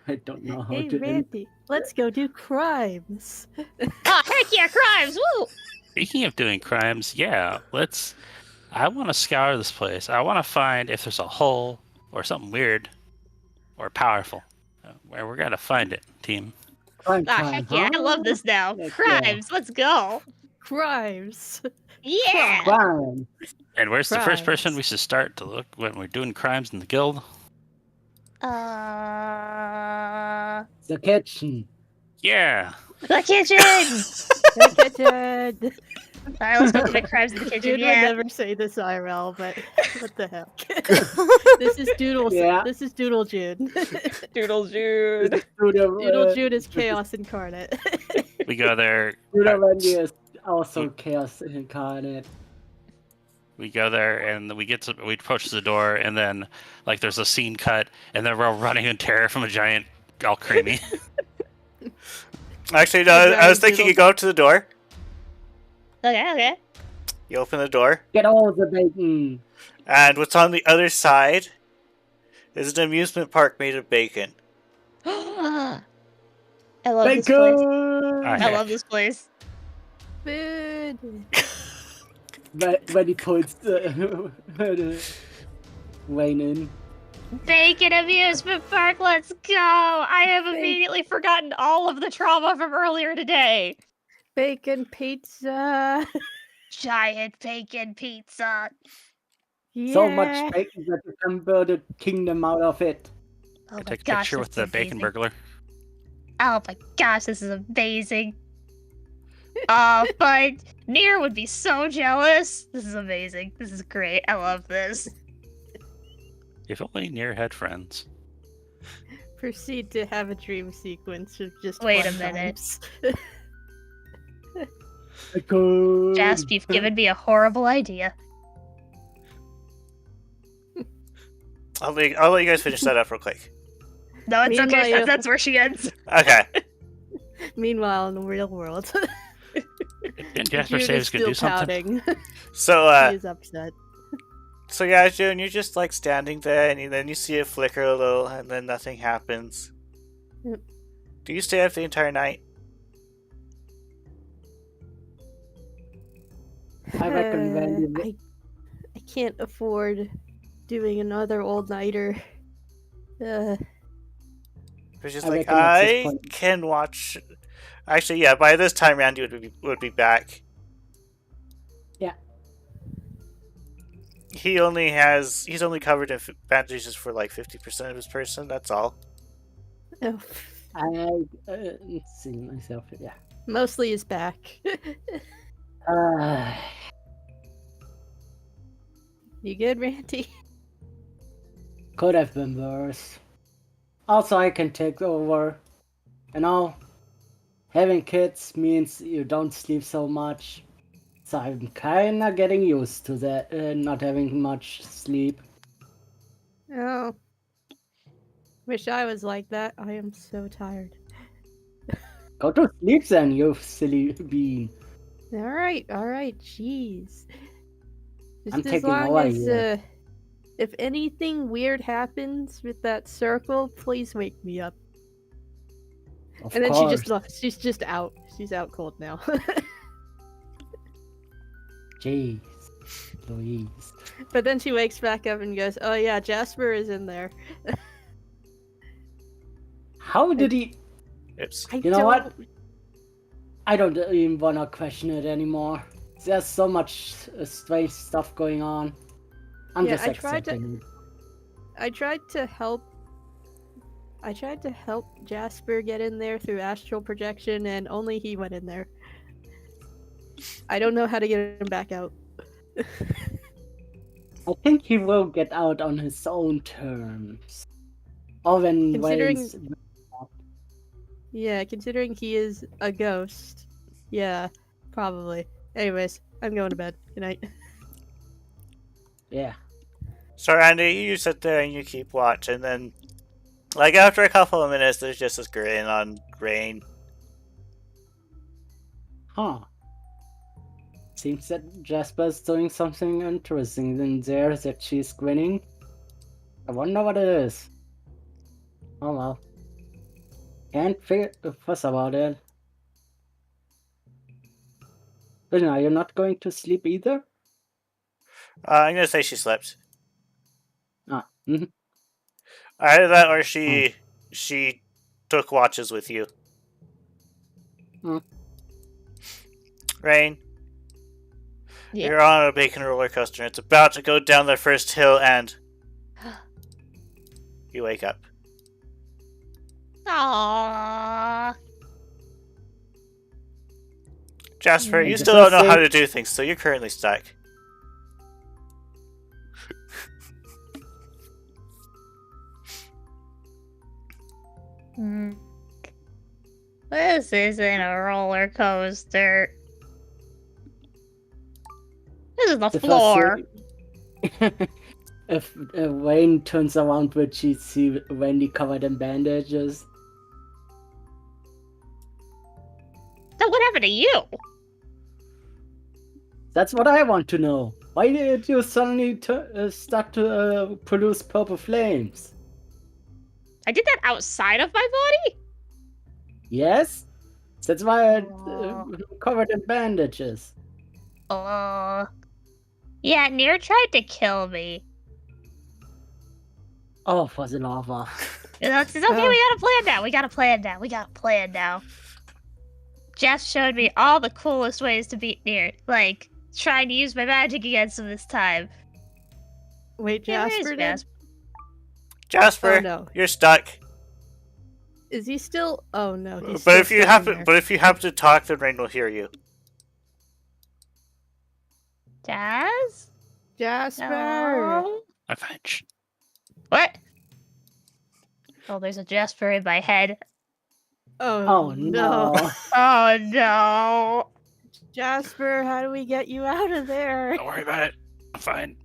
I don't know how Hey to. Randy, let's go do crimes. Oh, heck yeah, crimes! Woo! Speaking of doing crimes, yeah, I want to scour this place. I want to find if there's a hole or something weird or powerful. Where we're gonna find it, team. Crime, Ah, heck yeah, I love this now. Heck Crimes, let's go! Crimes. Yeah! Crime. And where's the first person Crimes. we should start to look when we're doing crimes in the guild? The kitchen. Yeah. The kitchen! The kitchen. Alright, let's go commit crimes in the kitchen, Dude would yeah. never say this IRL, but what the heck? This is Doodle. Yeah. This is Doodle June. Doodle Jude. Doodle June is chaos incarnate. We go there. Doodle Randy is also chaos incarnate. We go there and we approach the door and then like there's a scene cut and then we're all running in terror from a giant all creamy. Actually, no, I was thinking you go up to the door, Okay. you open the door, Get all the bacon. and what's on the other side is an amusement park made of bacon. I love this place. Bacon. I love this place. Food. When he puts the Wayne in. Bacon amusement park, let's go! I have immediately forgotten all of the trauma from earlier today. Bacon pizza. Giant bacon pizza. Yeah. So much bacon that you can build a kingdom out of it. Oh I my take a gosh, picture this with is the bacon amazing. burglar. Oh my gosh, this is amazing. But Nier would be so jealous. This is amazing. This is great. I love this. If only Nier had friends. Proceed to have a dream sequence of just Wait a fun minute. times. Bacon. Jasp, you've given me a horrible idea. I'll let you guys finish that up real quick. No, it's okay. Meanwhile- That's where she ends. Okay. Meanwhile, in the real world, Didn't Jasper Jude say he is was gonna do still something? pouting. So, He is upset. So yeah, June, you're just like standing there, and then you see it flicker a little, and then nothing happens. Yep. Do you stay up the entire night? I recommend I can't afford doing another all-nighter. Which is I like, reckon at this I point- can watch. Actually, yeah. By this time, Randy would be back. Yeah. He's only covered in bandages for like 50% of his person. That's all. Oh, see myself. Yeah. mostly his back. You good, Randy? Could have been worse. Also, I can take over. You know, having kids means you don't sleep so much. So I'm kinda getting used to that, not having much sleep. Oh. Wish I was like that. I am so tired. Go to sleep then, you silly bean. Alright, jeez. I'm Just as taking long over as, here. if anything weird happens with that circle, please wake me up. Of And then course. she's just out. She's out cold now. Jeez. Louise. But then she wakes back up and goes, "Oh yeah, Jasper is in there." How did he... Oops. I You know what? I don't even wanna question it anymore. There's so much strange stuff going on. I'm Yeah, just accepting it. I tried to help Jasper get in there through astral projection, and only he went in there. I don't know how to get him back out. I think he will get out on his own terms. Or when Considering- Wayne's... Yeah, considering he is a ghost. Yeah, probably. Anyways, I'm going to bed. Good night. Yeah. So Randy, you sit there and you keep watch, and then, like after a couple of minutes, there's just this grin on Rain. Huh. Seems that Jasper's doing something interesting in there that she's grinning. I wonder what it is. Oh well. Can't fuss about it. But now you're not going to sleep either? I'm gonna say she slept. Ah, mhm. Either that, or she took watches with you. Hmm. Rain, Yeah. you're on a bacon roller coaster. It's about to go down the first hill, and you wake up. Aww. Jasper, I you just still don't know wanna how say- to do things, so you're currently stuck. This isn't a roller coaster. This is the If I floor. say- if Wayne turns around, would she see Wendy covered in bandages? So what happened to you? That's what I want to know. Why did you suddenly start to produce purple flames? I did that outside of my body? Yes? That's why I'm Oh. covered in bandages. Yeah, Nier tried to kill me. Oh, for the lava. It's okay, Oh. we got a plan now. Jeff showed me all the coolest ways to beat Nier. Like, trying to use my magic against him this time. Wait, Yeah, where is Jasper did? Jasper? Jasper, Oh, no. you're stuck. Is he still? Oh no. He's But still if you stuck in happen, there. but if you happen to talk, then Rain will hear you. Jazz? Jasper. No. I fetch. What? Oh, there's a Jasper in my head. Oh no. Oh no. Jasper, how do we get you out of there? Don't worry about it. I'm fine.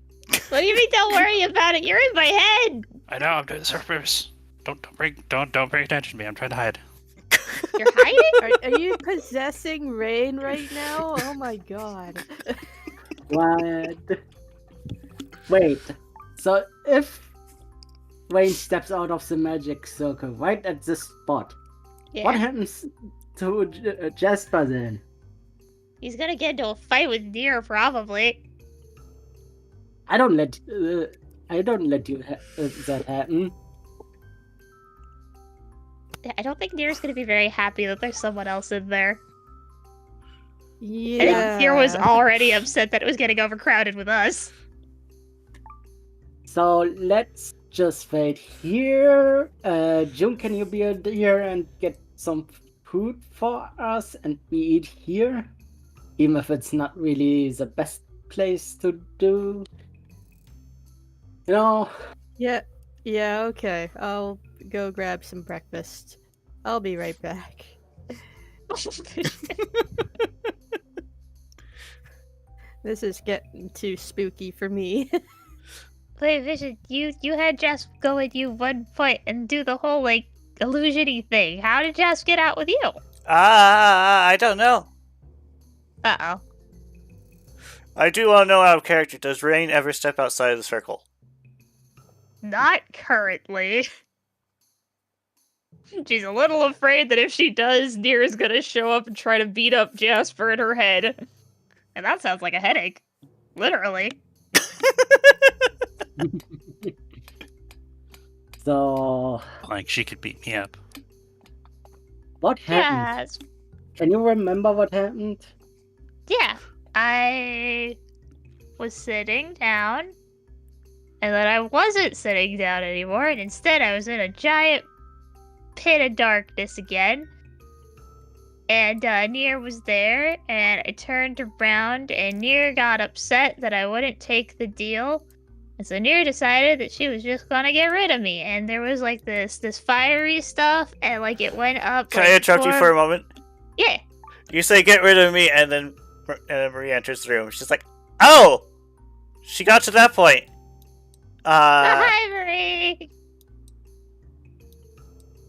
What do you mean don't worry about it? You're in my head. I know. I'm doing this on purpose. Don't bring attention to me. I'm trying to hide. You're hiding? Are you possessing Rain right now? Oh my god. What? Wait. So if Wayne steps out of the magic circle right at this spot, Yeah. what happens to Jasper then? He's gonna get into a fight with Deer, probably. I don't let you that happen. I don't think Deer's gonna be very happy that there's someone else in there. I Yeah. think Deer was already upset that it was getting overcrowded with us. So let's just wait here. June, can you be here and get some food for us, and we eat here, even if it's not really the best place to do. You know. Yeah. Yeah, okay. I'll go grab some breakfast. I'll be right back. This is getting too spooky for me. Wait, Vision, you had Jasp go with you one point and do the whole, like, illusion-y thing. How did Jasp get out with you? I don't know. Uh-oh. I do want to know out of character, does Rain ever step outside of the circle? Not currently. She's a little afraid that if she does, Deer is gonna show up and try to beat up Jasper in her head. And that sounds like a headache. Literally. So, Like, she could beat me up. what happened? Jasp. Can you remember what happened? Yeah. I was sitting down, and then I wasn't sitting down anymore, and instead I was in a giant pit of darkness again. And Nier was there, and I turned around, and Nier got upset that I wouldn't take the deal. And so Nier decided that she was just gonna get rid of me. And there was like this fiery stuff, and like it went up. Can like, I interrupt you for a moment? Yeah. You say get rid of me, and then Marie enters the room. She's like, oh! She got to that point. Hi, Marie!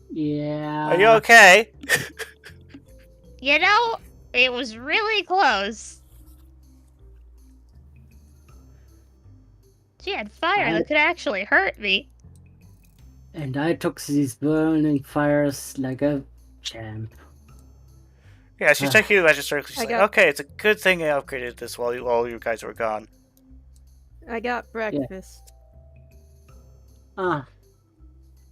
Yeah. Are you okay? You know, it was really close. She had fire that could actually hurt me. And I took these burning fires like a champ. Yeah, she's checking you register. She's I like, got- okay, it's a good thing I upgraded this while you guys were gone. I got breakfast. How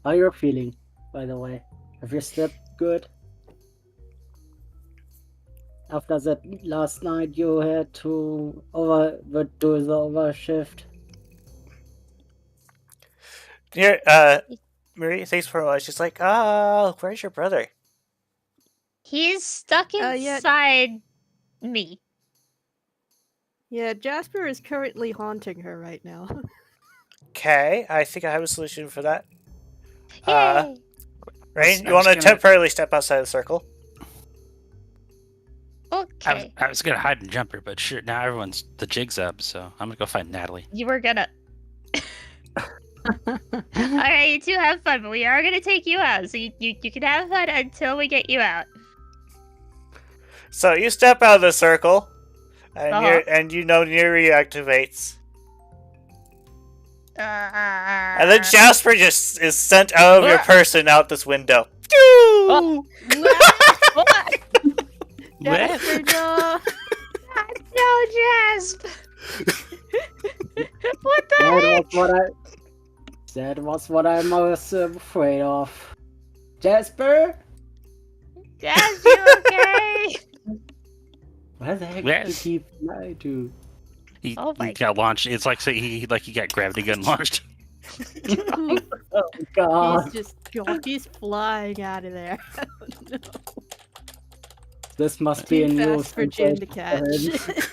are you feeling, by the way? Have you slept good? After that last night you had to do the overshift. Here, Marie, thanks for watching. She's like, where's your brother? He's stuck Yeah. inside me. Yeah, Jasper is currently haunting her right now. Okay, I think I have a solution for that. Yay! Rain, I you was want to gonna- temporarily step outside the circle? Okay. I was gonna hide and jump her, but sure, now the jig's up, so I'm gonna go find Natalie. You were gonna... Alright, you two have fun, but we are gonna take you out, so you can have fun until we get you out. So you step out of the circle, and Uh-huh. Nier reactivates. And And then Jasper just is sent out of your Ah. person out this window. Oh. What? Jasper, no! No, Jasp! What the heck? That was what I was afraid of. Jasper? Jasp, you okay? Where the heck Where- did he fly to? He, Oh my- he got launched. It's like he got gravity gun launched. Oh god. He's flying out of there. No. This must be a Too new fast for Jim to sensation for catch. him.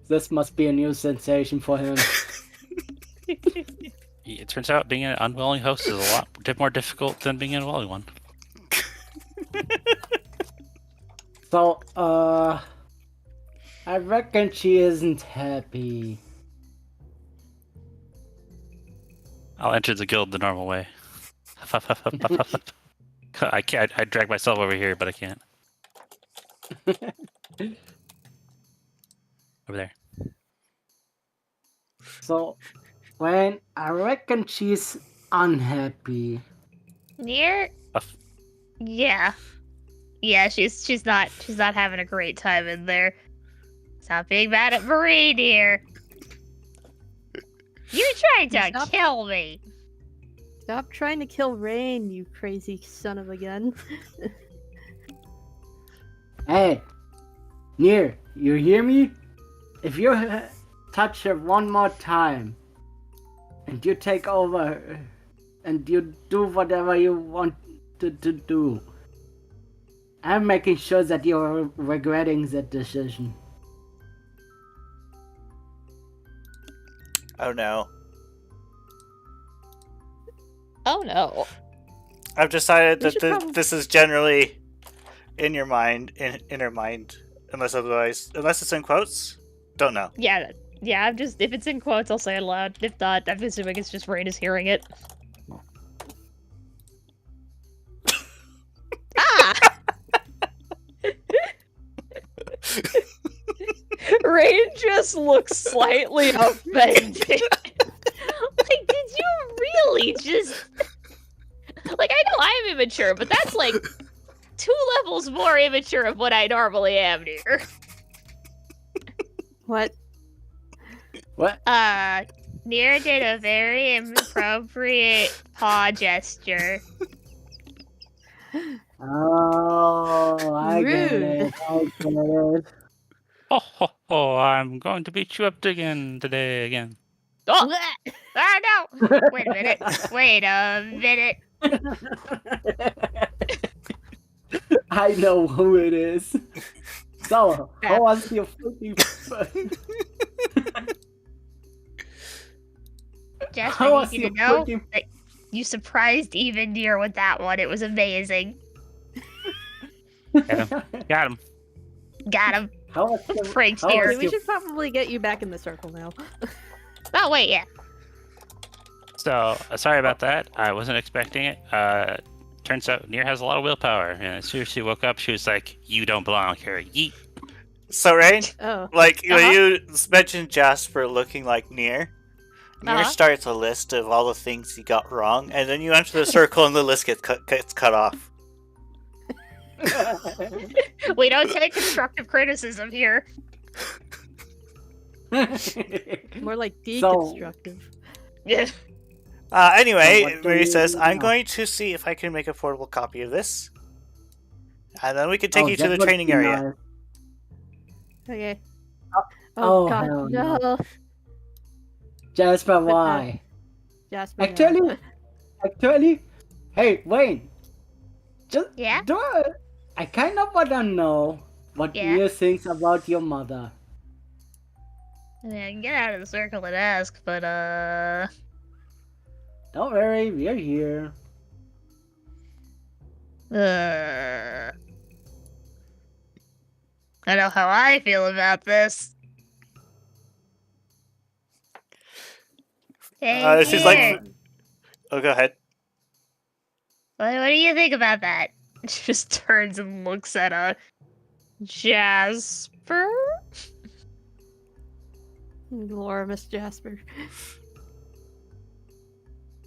This must be a new sensation for him. It turns out being an unwilling host is a lot more difficult than being a willing one. So, I reckon she isn't happy. I'll enter the guild the normal way. I can't. I drag myself over here, but I can't. Over there. So, when I reckon she's unhappy. Near? Uff. Yeah. Yeah, she's not having a great time in there. Stop being mad at Marie, dear. You tried to Stop. kill me. Stop trying to kill Rain, you crazy son of a gun. Hey, Nier, you hear me? If you touch her one more time, and you take over, and you do whatever you want to do, I'm making sure that you're regretting that decision. Oh no. Oh no. I've decided We that should probably- this is generally in your mind, in her mind, unless it's in quotes. Don't know. Yeah, I'm just, if it's in quotes, I'll say it aloud. If not, I'm assuming it's just Rain is hearing it. Ah! Rain just looks slightly offended. Like, did you really just... Like, I know I'm immature, but that's like 2 levels more immature of what I normally am, dear. What? What? Near did a very inappropriate paw gesture. Oh, I get it. I get it. Oh, ho, ho, I'm going to beat you up again today. Oh! Ah, no! Wait a minute. Wait a minute. I know who it is. So, how was your freaking fun? Just How I was need you your to know freaking... that you surprised even Deer with that one. It was amazing. Got him. Got him. How was your... Frank's how here. was We your... should probably get you back in the circle now. Oh, wait, yeah. So, sorry about that. I wasn't expecting it. Turns out Nier has a lot of willpower. And as soon as she woke up, she was like, "You don't belong here. Yeet." So, Rain, Oh. like when Uh-huh. you mentioned Jasper looking like Nier Uh-huh. starts a list of all the things he got wrong, and then you enter the circle and the list gets cut off. We don't take constructive criticism here. More like So- deconstructive. Yeah. Anyway, So what do Marie you says, "I'm know? going to see if I can make a portable copy of this, and then we can take Oh, you to that the would training be area." nice. Okay. Oh, God, hell no. no. Jasper, why? Jasper. Actually, hey, Wayne. Just Yeah? do it. I kind of want to know what Yeah? you think about your mother. I mean, I can get out of the circle and ask, but, Don't worry, we're here. I know how I feel about this. Hey, She's dear. like, "Oh, go ahead." What do you think about that? She just turns and looks at Jasper. Laura, Miss Jasper.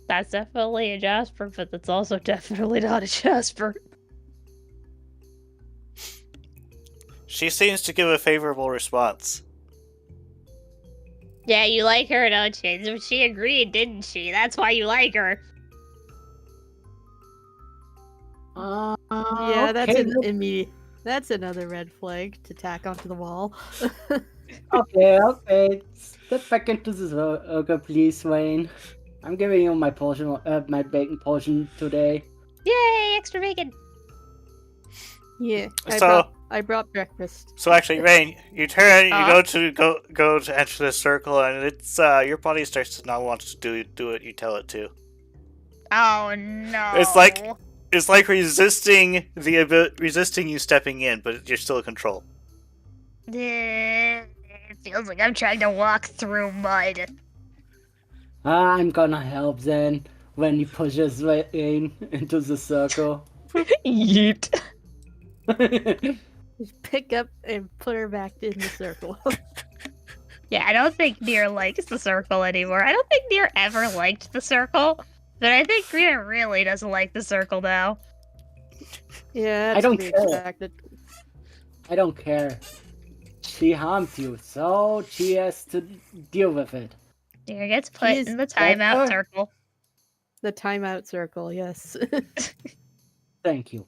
That's definitely a Jasper, but that's also definitely not a Jasper. She seems to give a favorable response. Yeah, you like her, don't you? She agreed, didn't she? That's why you like her. Yeah, that's okay, an immediate. That's another red flag to tack onto the wall. okay. Step back into the circle, please, Wayne. I'm giving you my potion, my bacon potion today. Yay, extra bacon. Yeah. So- I brought breakfast. So actually, Rain, you turn, you Uh-huh. go to enter the circle, and it's your body starts to not want to do what you tell it to. Oh no. It's like resisting resisting you stepping in, but you're still in control. It feels like I'm trying to walk through mud. I'm gonna help then when he pushes Wayne into the circle. Yeet. Just pick up and put her back in the circle. Yeah, I don't think Nier likes the circle anymore. I don't think Nier ever liked the circle, but I think Nier really doesn't like the circle now. Yeah, I that's don't to be care. expected. I don't care. She harmed you, so she has to deal with it. Deer gets put is in the timeout better. circle. The timeout circle, yes. Thank you.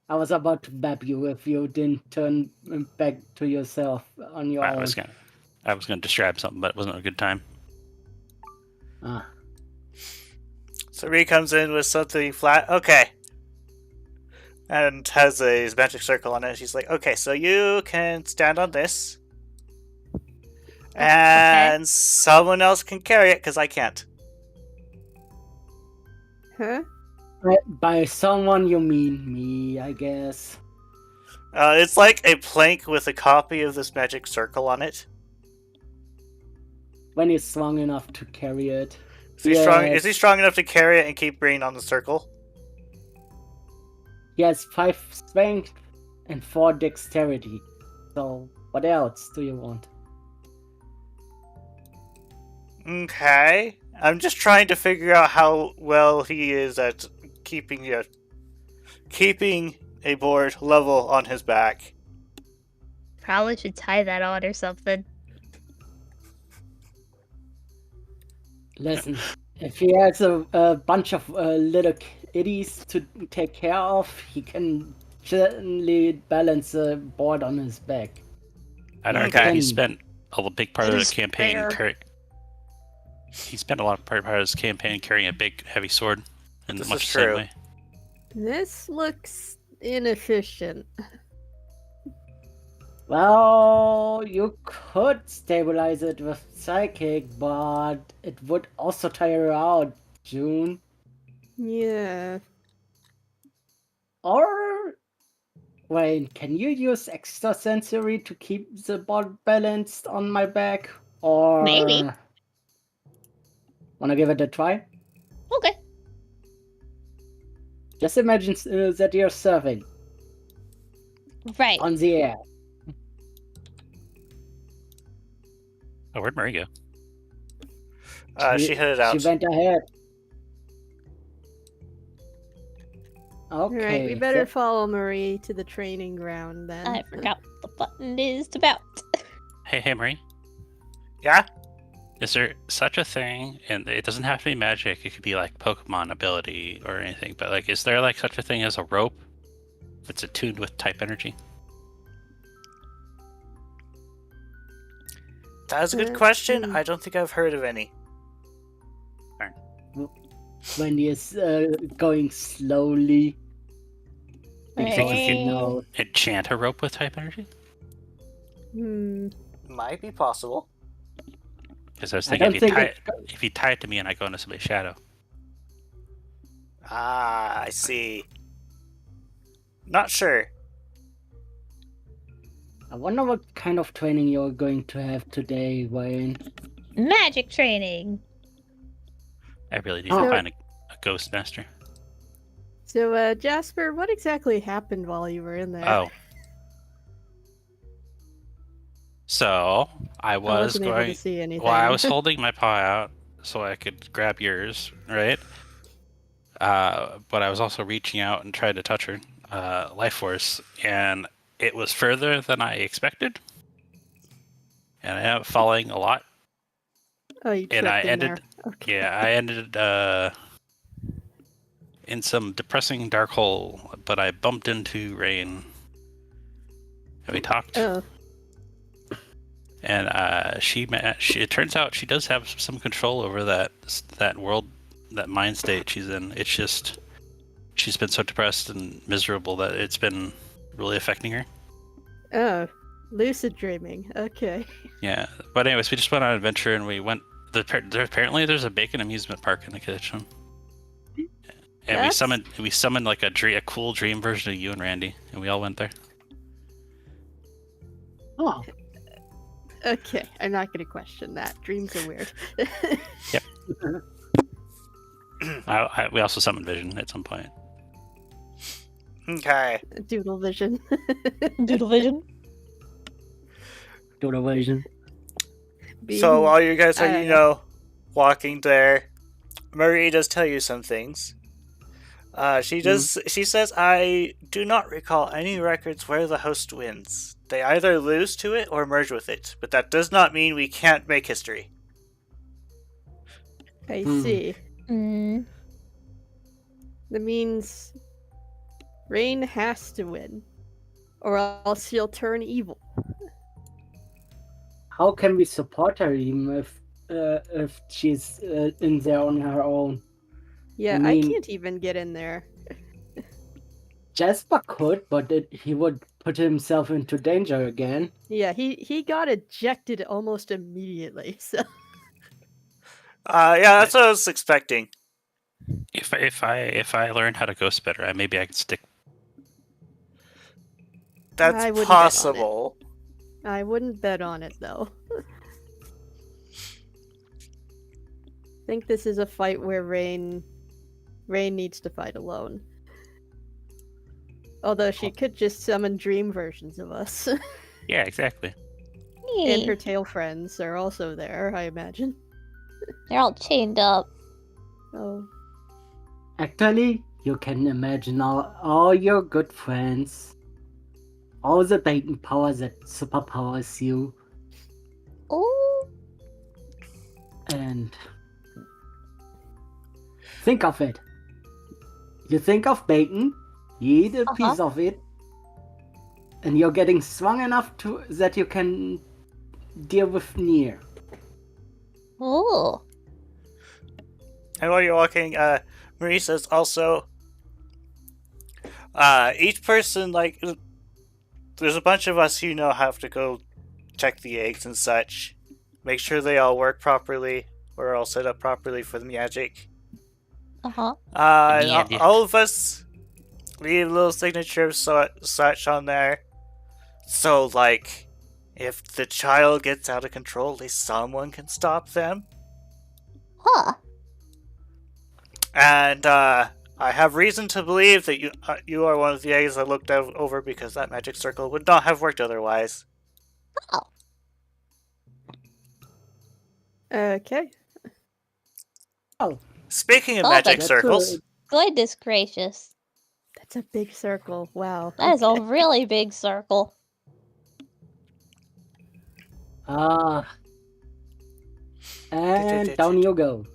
I was about to bap you if you didn't turn back to yourself on your I own. was gonna describe something, but it wasn't a good time. Ah. So Ree comes in with something flat. Okay. And has a magic circle on it. She's like, okay, so you can stand on this. And someone else can carry it, because I can't. Huh? By someone you mean me, I guess. It's like a plank with a copy of this magic circle on it. When he's strong enough to carry it. Is he strong? Yes. Is he strong enough to carry it and keep bringing on the circle? He has 5 strength and 4 dexterity. So, what else do you want? Okay. I'm just trying to figure out how well he is at keeping a board level on his back. Probably should tie that on or something. Listen, if he has a bunch of little kiddies to take care of, he can gently balance a board on his back. I don't Okay. know. He spent a big part It of is the campaign. fair. He spent a lot of part of his campaign carrying a big, heavy sword. In This much is the same true. way. This looks inefficient. Well, you could stabilize it with psychic, but it would also tire out, June. Yeah. Or, wait, can you use extrasensory to keep the board balanced on my back? Or Maybe. Wanna give it a try? Okay. Just imagine that you're surfing Right. on the air. Oh, where'd Marie go? She headed out. She went ahead. Okay. Alright, we better so- follow Marie to the training ground then. I forgot what the button is about. Hey, Marie. Yeah? Is there such a thing? And it doesn't have to be magic. It could be like Pokemon ability or anything. But like, is there like such a thing as a rope that's attuned with type energy? That is a good question. Hmm. I don't think I've heard of any. When he's going slowly. You think you can No. enchant a rope with type energy? Might be possible. Because I was I thinking don't think if you tie it to me and I go into somebody's shadow. Ah, I see. Not sure. I wonder what kind of training you're going to have today, Wayne. Magic training. I really need Oh. to find a ghost master. So, Jasper, what exactly happened while you were in there? Oh. So, I I was wasn't able going. to see anything. Well, I was holding my paw out so I could grab yours, right? But I was also reaching out and trying to touch her life force, and it was further than I expected. And I ended up falling a lot. Oh, you and tripped I in ended- there. Okay. Yeah, I ended in some depressing dark hole, but I bumped into Rain. And we talked. Oh, And it turns out she does have some control over that world, that mind state she's in. It's just she's been so depressed and miserable that it's been really affecting her. oh, lucid dreaming. Okay. Yeah, but anyways, we just went on an adventure and we went. Apparently, there's a bacon amusement park in the kitchen, and That's- we summoned like a cool dream version of you and Randy, and we all went there. Oh, Okay, I'm not going to question that. Dreams are weird. We also summoned Vision at some point. Okay. Doodle vision. Doodle vision. Doodle vision. So while you guys I are, walking there, Marie does tell you some things. She does. She says, "I do not recall any records where the host wins. They either lose to it or merge with it, but that does not mean we can't make history." I see. Mm. That means Rain has to win, or else she'll turn evil. How can we support her even if she's in there on her own? Yeah, I mean- I can't even get in there. Jasper could, but he would put himself into danger again. Yeah, he got ejected almost immediately. So Yeah, that's what I was expecting. If I learn how to ghost better, maybe I can stick. I That's wouldn't bet on it. possible. I wouldn't bet on it though. I think this is a fight where Rain needs to fight alone. Although she could just summon dream versions of us. Yeah, exactly. And her tail friends are also there, I imagine. They're all chained up. Oh. Actually, you can imagine all your good friends. All the Bacon power that superpowers you. Oh. And think of it. You think of bacon, you eat a piece of it, and you're getting strong enough that you can deal with Nier. Oh. And while you're walking, Marie says also, each person, like, there's a bunch of us have to go check the eggs and such. Make sure they all work properly, or all set up properly for the magic. Uh-huh. And all of us leave little signatures such on there. So, like, if the child gets out of control, at least someone can stop them. Huh. And I have reason to believe that you are one of the eggs I looked over, because that magic circle would not have worked otherwise. Oh. Okay. Speaking of Oh, magic that's circles, Goodness gracious. That's a big circle. Wow. That is a Okay. really big circle. And down you go.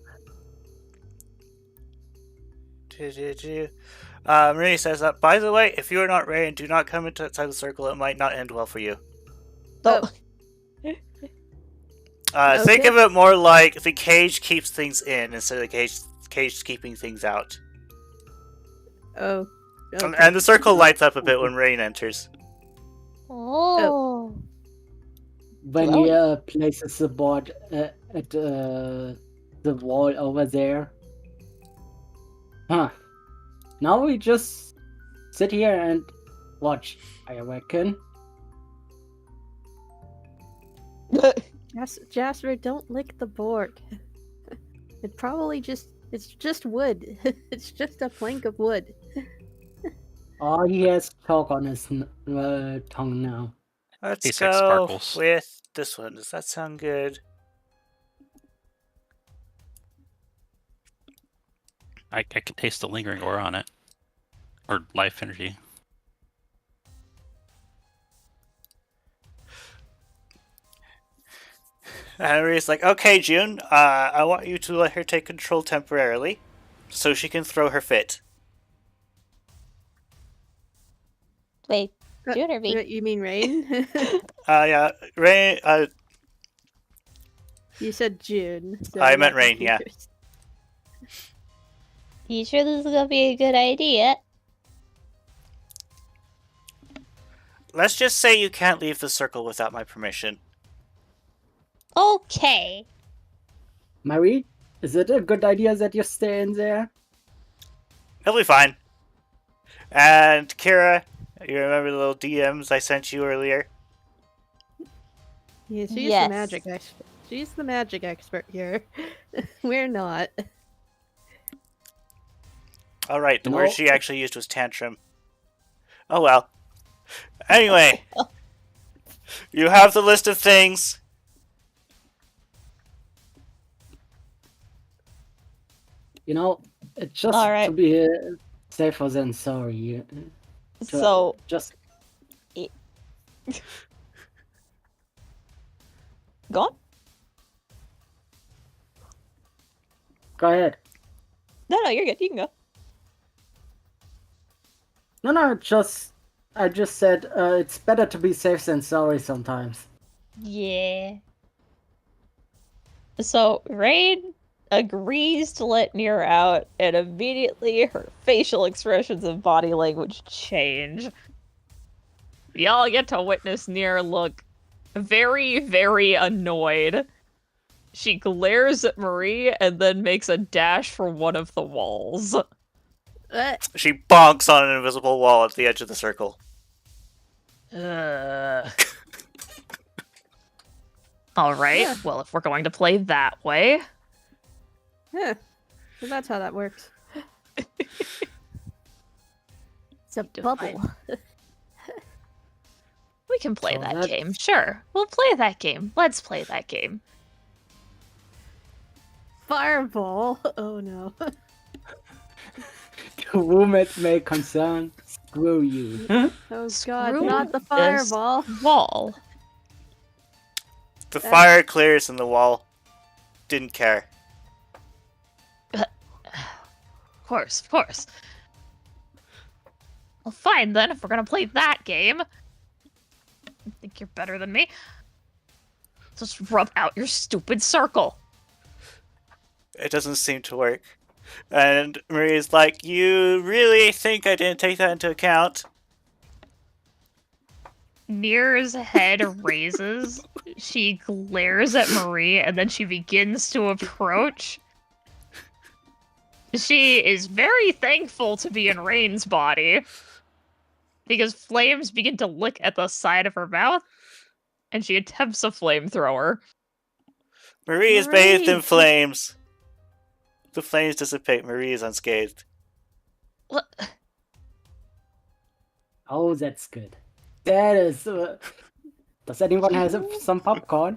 Marie says that, by the way, if you are not ready and do not come inside the circle, it might not end well for you. Oh. Think Okay. of it more like the cage keeps things in instead of the cage keeping things out. Oh. Okay. And the circle lights up a bit when Rain enters. Oh. When Glowing. he places the board at the wall over there. Huh. Now we just sit here and watch, I reckon. Jasper, don't lick the board. It's just wood. It's just a plank of wood. Oh, he has chalk on his tongue now. Let's Tastes like go sparkles. with this one. Does that sound good? I can taste the lingering aura on it. Or life energy. And Maria's like, okay, June, I want you to let her take control temporarily, so she can throw her fit. Wait, June or me? You mean Rain? Yeah, Rain, You said June. So I I'm meant not Rain, yeah. confused. You sure this is gonna be a good idea? let's just say you can't leave the circle without my permission. Okay. Marie, is it a good idea that you stay in there? It'll be fine. And Kira, you remember the little DMs I sent you earlier? Yeah, she's Yes. the magic expert. She's the magic expert here. We're not. Alright, the No. word she actually used was tantrum. Oh well. Anyway, you have the list of things. You know, it's just All right. to be safer than sorry. So just go on. go ahead. No, you're good. You can go. No, I just said it's better to be safe than sorry sometimes. Yeah. So Rain agrees to let Nier out, and immediately her facial expressions and body language change. Y'all get to witness Nier look very, very annoyed. She glares at Marie and then makes a dash for one of the walls. She bonks on an invisible wall at the edge of the circle. Alright, Yeah. well, if we're going to play that way... Yeah. So that's how that works. It's a bubble. We can play So that that- game, sure. We'll play that game. Let's play that game. Fireball. Oh no. The roommate may concern. Screw you. Oh god, Screw not the this. fireball. Wall. The fire clears and the wall didn't care. Of course, of course. Well, fine then, if we're gonna play that game. I think you're better than me. Just rub out your stupid circle. It doesn't seem to work. And Marie's like, you really think I didn't take that into account? Nier's head raises. She glares at Marie, and then she begins to approach. She is very thankful to be in Rain's body, because flames begin to lick at the side of her mouth, and she attempts a flamethrower. Marie is bathed in Marie! flames. The flames dissipate. Marie is unscathed. What? Oh, that's good. That is. Does anyone have some popcorn?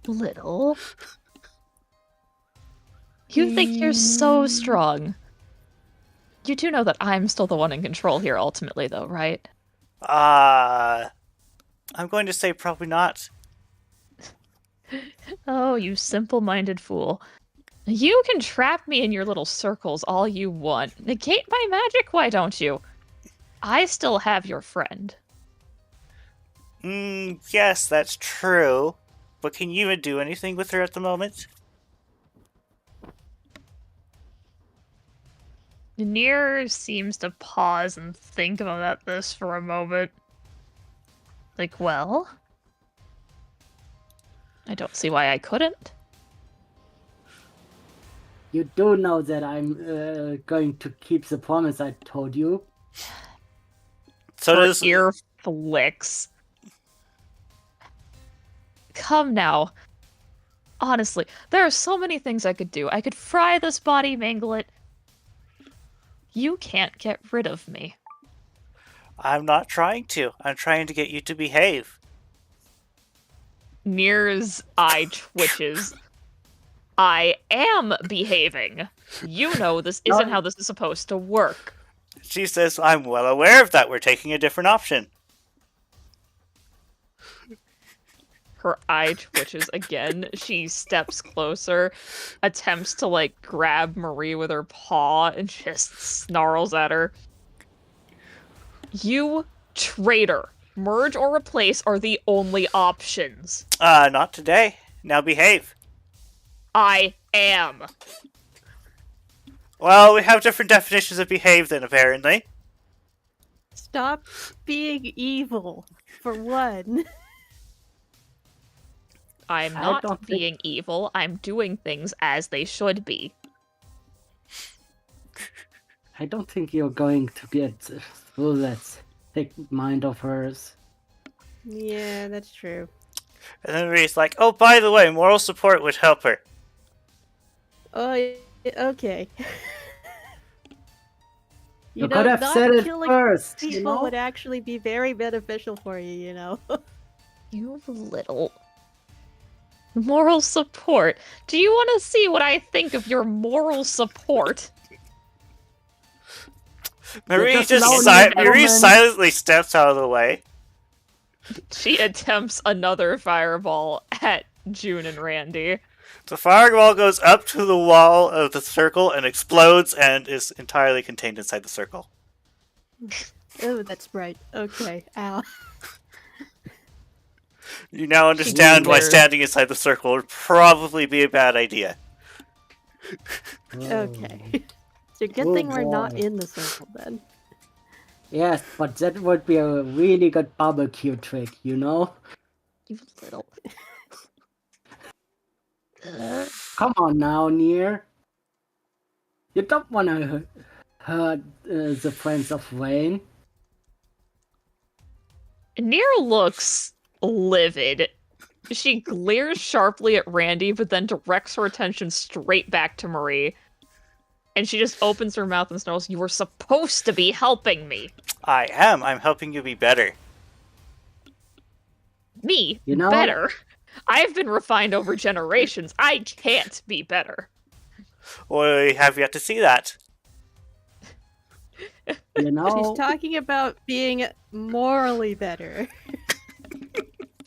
Little. You think you're so strong. You do know that I'm still the one in control here ultimately, though, right? I'm going to say probably not. Oh, you simple-minded fool. You can trap me in your little circles all you want. Negate my magic, why don't you? I still have your friend. Yes, that's true. But can you even do anything with her at the moment? Nier seems to pause and think about this for a moment. Like, well... I don't see why I couldn't. You do know that I'm going to keep the promise I told you. So Her does ear flicks. Come now. Honestly, there are so many things I could do. I could fry this body, mangle it. You can't get rid of me. I'm not trying to. I'm trying to get you to behave. Nier's eye twitches. I am behaving. You know this isn't how this is supposed to work. She says, I'm well aware of that. We're taking a different option. Her eye twitches again. She steps closer, attempts to, like, grab Marie with her paw, and just snarls at her. You traitor. Merge or replace are the only options. Not today. Now behave. I am. Well, we have different definitions of behave then, apparently. Stop being evil, for one. I'm I not don't think- being evil. I'm doing things as they should be. I don't think you're going to get through that thick mind of hers. Yeah, that's true. And then Marie's like, oh, by the way, moral support would help her. Oh, okay. You could have not said it killing first, people you know? would actually be very beneficial for you, you know? You little... Moral support. Do you want to see what I think of your moral support? Marie just just lonely Marie woman. silently steps out of the way. She attempts another fireball at June and Randy. The fireball goes up to the wall of the circle and explodes and is entirely contained inside the circle. Oh, that's right. Okay. Ow. You now understand why glares. standing inside the circle would probably be a bad idea. Okay. So good Oh, thing we're not boy. in the circle then. Yes, but that would be a really good barbecue trick, you know? You little. Come on now, Nier. You don't want to hurt the friends of Wayne. Nier looks livid. She glares sharply at Randy, but then directs her attention straight back to Marie. And she just opens her mouth and snarls, "You were supposed to be helping me." I am. I'm helping you be better. Me? You know- Better? I've been refined over generations. I can't be better. We have yet to see that. You know? She's talking about being morally better.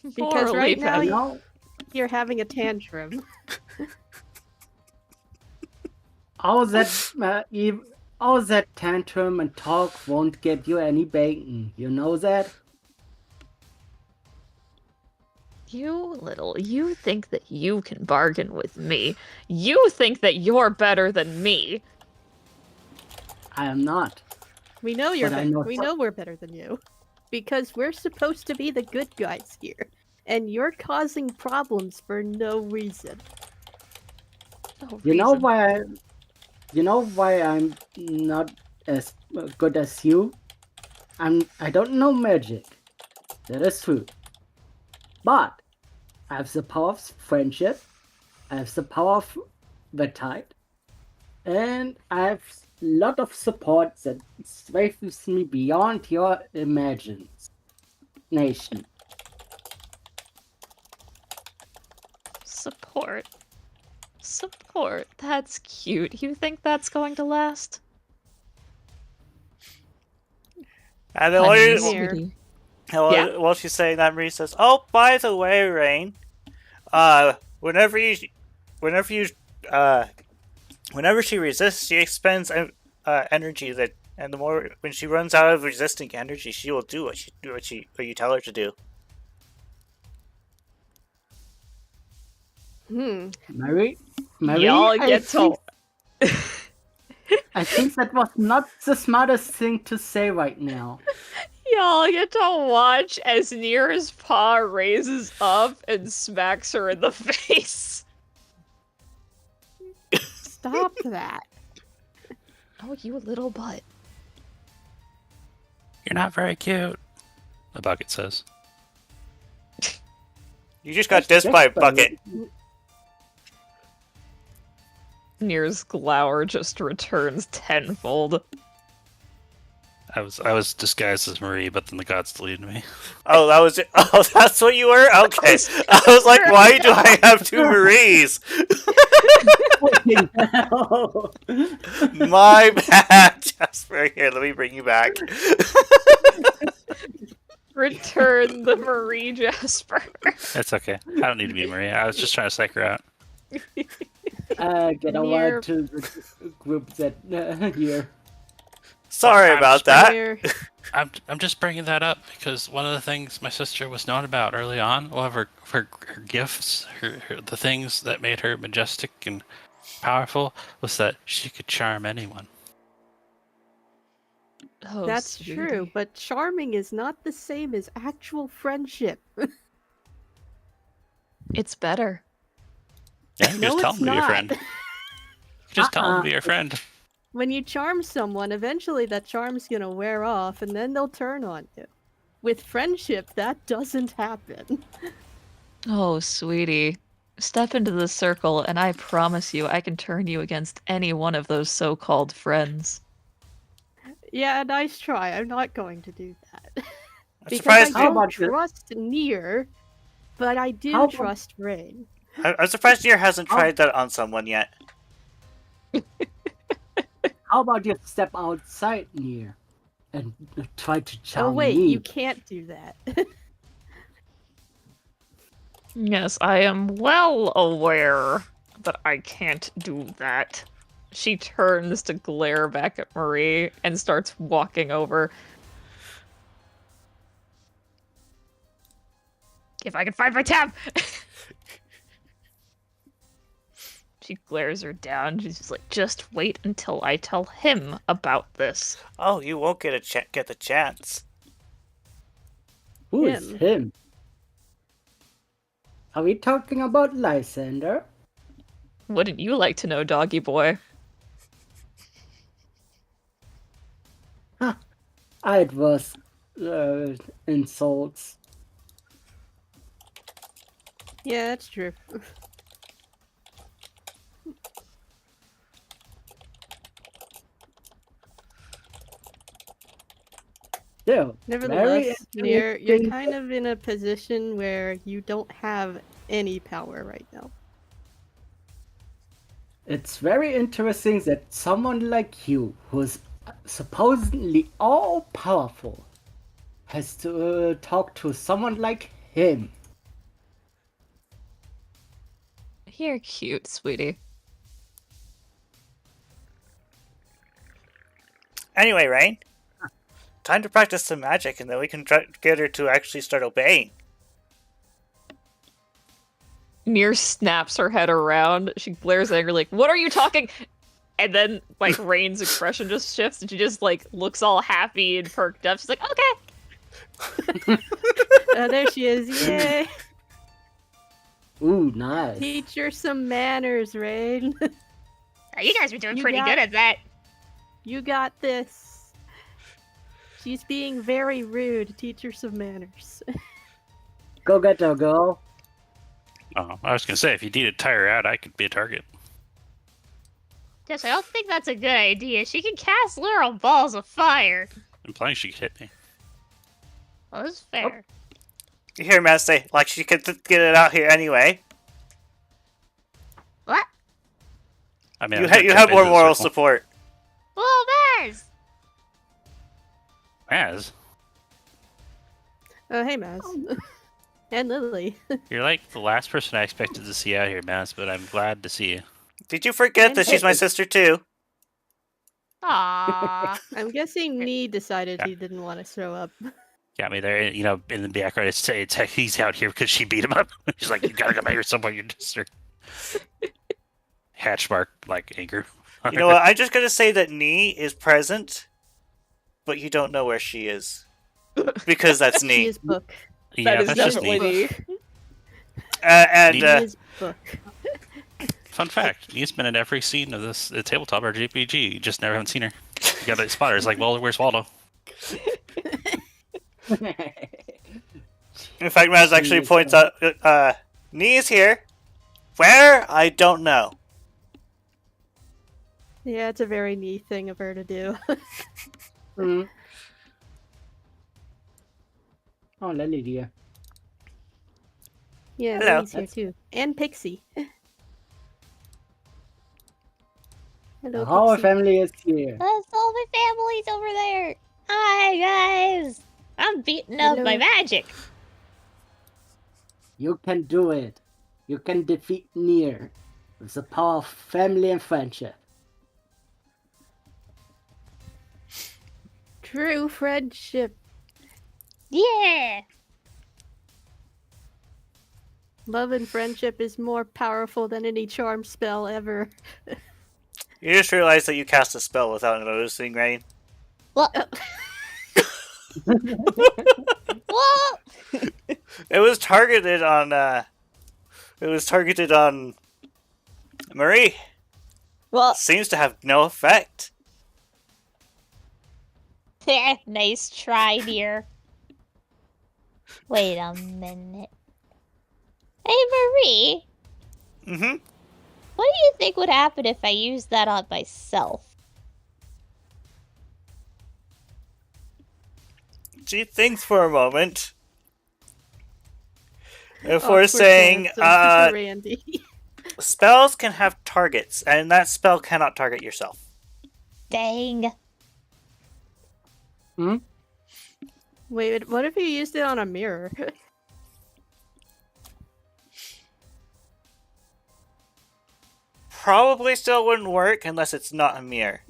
Because Morally right now better. You know? you're having a tantrum. All that tantrum and talk won't get you any bacon. You know that? You think that you can bargain with me. You think that you're better than me. I am not. We know you're But I better. know We so- know we're better than you. Because we're supposed to be the good guys here. And you're causing problems for no reason. No You know reason. why? You know why I'm not as good as you? I don't know magic. That is true. But I have the power of friendship. I have the power of the tide, and I have a lot of support that swayes me beyond your imagination. Support. That's cute. You think that's going to last? And then Honey, Here. sweetie. while, while she's saying that, Marie says, "Oh, by the way, Rain, whenever she resists, she expends energy that, and the more when she runs out of resisting energy, she will do what you tell her to do." Marie, Y'all get told. I think that was not the smartest thing to say right now. Y'all get to watch as Nier's paw raises up and smacks her in the face. Stop that. Oh, you little butt. You're not very cute. The bucket says. You just got dissed by a bucket. Nier's glower just returns tenfold. I was disguised as Marie, but then the gods deleted me. Oh, that was it. Oh, that's what you were? Okay. I was like, why do I have two Maries? My bad, Jasper. Here, let me bring you back. Return the Marie Jasper. It's okay. I don't need to be Marie. I was just trying to psych her out. Get a Near- word to the group that here. Sorry about that. Here. I'm just bringing that up because one of the things my sister was known about early on, well, her gifts, the things that made her majestic and powerful, was that she could charm anyone. Oh, That's sweetie. true, but charming is not the same as actual friendship. It's better. Yeah, you No, just tell it's him to be your not. friend. Just tell him to be your friend. When you charm someone, eventually that charm's gonna wear off, and then they'll turn on you. With friendship, that doesn't happen. Oh, sweetie. Step into the circle, and I promise you I can turn you against any one of those so-called friends. Yeah, nice try. I'm not going to do that. I'm Because surprised. I How don't about you? trust Nier, but I do How about- trust Rain. I'm surprised Nier hasn't Oh. tried that on someone yet. How about you step outside, Nier? and try to charm Oh wait, me. you can't do that. Yes, I am well aware that I can't do that. She turns to glare back at Marie and starts walking over. If I can find my tab! She glares her down. She's just like, just wait until I tell him about this. Oh, you won't get the chance. Who is him? Are we talking about Lysander? Wouldn't you like to know, doggy boy? It was insults. Yeah, that's true. Still, Nevertheless, very you're kind of in a position where you don't have any power right now. It's very interesting that someone like you, who's supposedly all powerful, has to talk to someone like him. You're cute, sweetie. Anyway, Rain, time to practice some magic, and then we can get her to actually start obeying. Near snaps her head around. She glares at her like, "What are you talking?" And then, like, Rain's expression just shifts, and she just, like, looks all happy and perked up. She's like, "Okay." There she is. Yay! Ooh, nice. Teach her some manners, Rain. You guys are doing You pretty got- good at that. You got this. She's being very rude. Teach her some manners. Go get her, girl. Oh, I was gonna say, if you need to tire her out, I could be a target. Yes, I don't think that's a good idea. She can cast literal balls of fire. Implying she could hit me. Well, that's fair. You hear Matt say, like she could get it out here anyway. What? I mean, You have more moral support. Well, Mars! As Oh, hey, Maz. And Lily. you're like the last person I expected to see out here, Mass, but I'm glad to see you. Did you forget that she's my sister too? Aww. I'm guessing Nee decided he didn't want to show up. Got me there, you know, in the background. It's he's out here because she beat him up. She's like, you gotta come out here somewhere, your sister. Hatch mark, like anger. You know what? I'm just gonna say that Nee is present, but you don't know where she is because that's She Nee. is book. Yeah, that is that's just definitely neat. me. And She is book. Fun fact: Nee's been in every scene of this tabletop RPG. You just never haven't seen her. You got to spot her. It's like, well, where's Waldo? in fact, Maz actually points out, Nee is here. Where? I don't know. Yeah, it's a very Nee thing of her to do. Mm. Oh, Lily, dear. Yeah, Hello. Lily's here too. And Pixie. Hello, The whole Pixie. family is here. That's all my family's over there. Hi, guys. I'm beating up my Hello. magic. You can do it. You can defeat Nier with the power of family and friendship. True friendship. Yeah. Love and friendship is more powerful than any charm spell ever. You just realized that you cast a spell without noticing, Rain. What? What? It was targeted on. Marie. Well, Seems to have no effect. Nice try, dear. Wait a minute. Hey, Marie. Mm-hmm. What do you think would happen if I used that on myself? She thinks for a moment. If Oh, we're poor saying, Sansa, Randy. spells can have targets, and that spell cannot target yourself. Dang. Hmm? Wait, what if you used it on a mirror? Probably still wouldn't work unless it's not a mirror.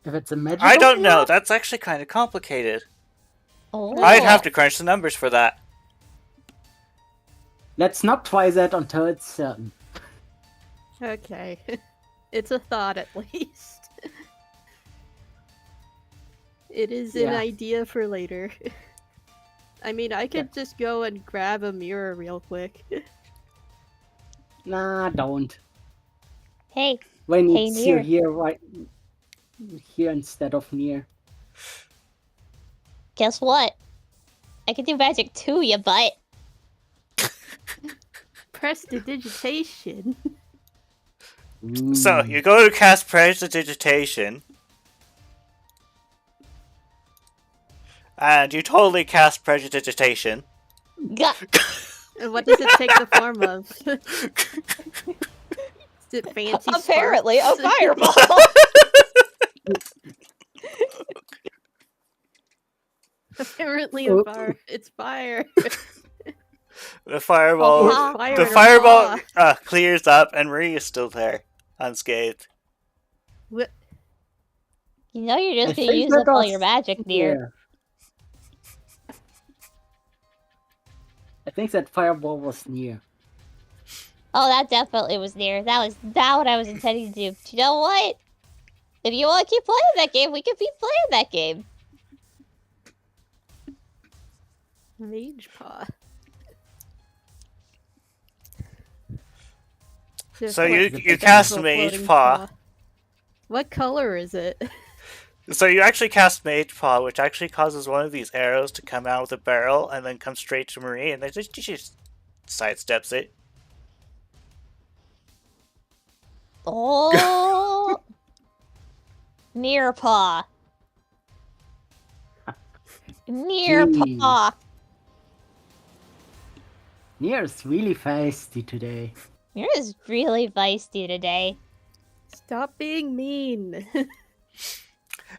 If it's a magical I don't know. mirror? That's actually kind of complicated. Oh. I'd have to crunch the numbers for that. Let's not try that until it's certain. Okay. It's a thought at least. It is an Yeah. idea for later. I mean, I could just go and grab a mirror real quick. Nah, don't. Hey, When Hey, it's you near. here, right here instead of near. guess what? I can do magic too, you butt. Prestidigitation. So, you go to cast Prestidigitation. And you totally cast Prestidigitation. Gah. And what does it take the form of? Is it fancy Apparently, a sparks? fireball. Apparently, it's fire. The fireball, Oh, Fire the in a fireball paw. clears up, and Marie is still there, unscathed. What? You know you're I just gonna think use that up all was- your magic, dear. I think that fireball was near. Oh, that definitely was near. That was not what I was intending to do. But you know what? If you want to keep playing that game, we can keep playing that game. Mage paw. Just So like you the cast physical Mage floating Paw. What color is it? So you actually cast Mage Paw, which actually causes one of these arrows to come out with a barrel and then come straight to Marie, and then she just sidesteps it. Oh, near paw. Near Gee. paw. Near is really feisty today. You're just really feisty today. Stop being mean.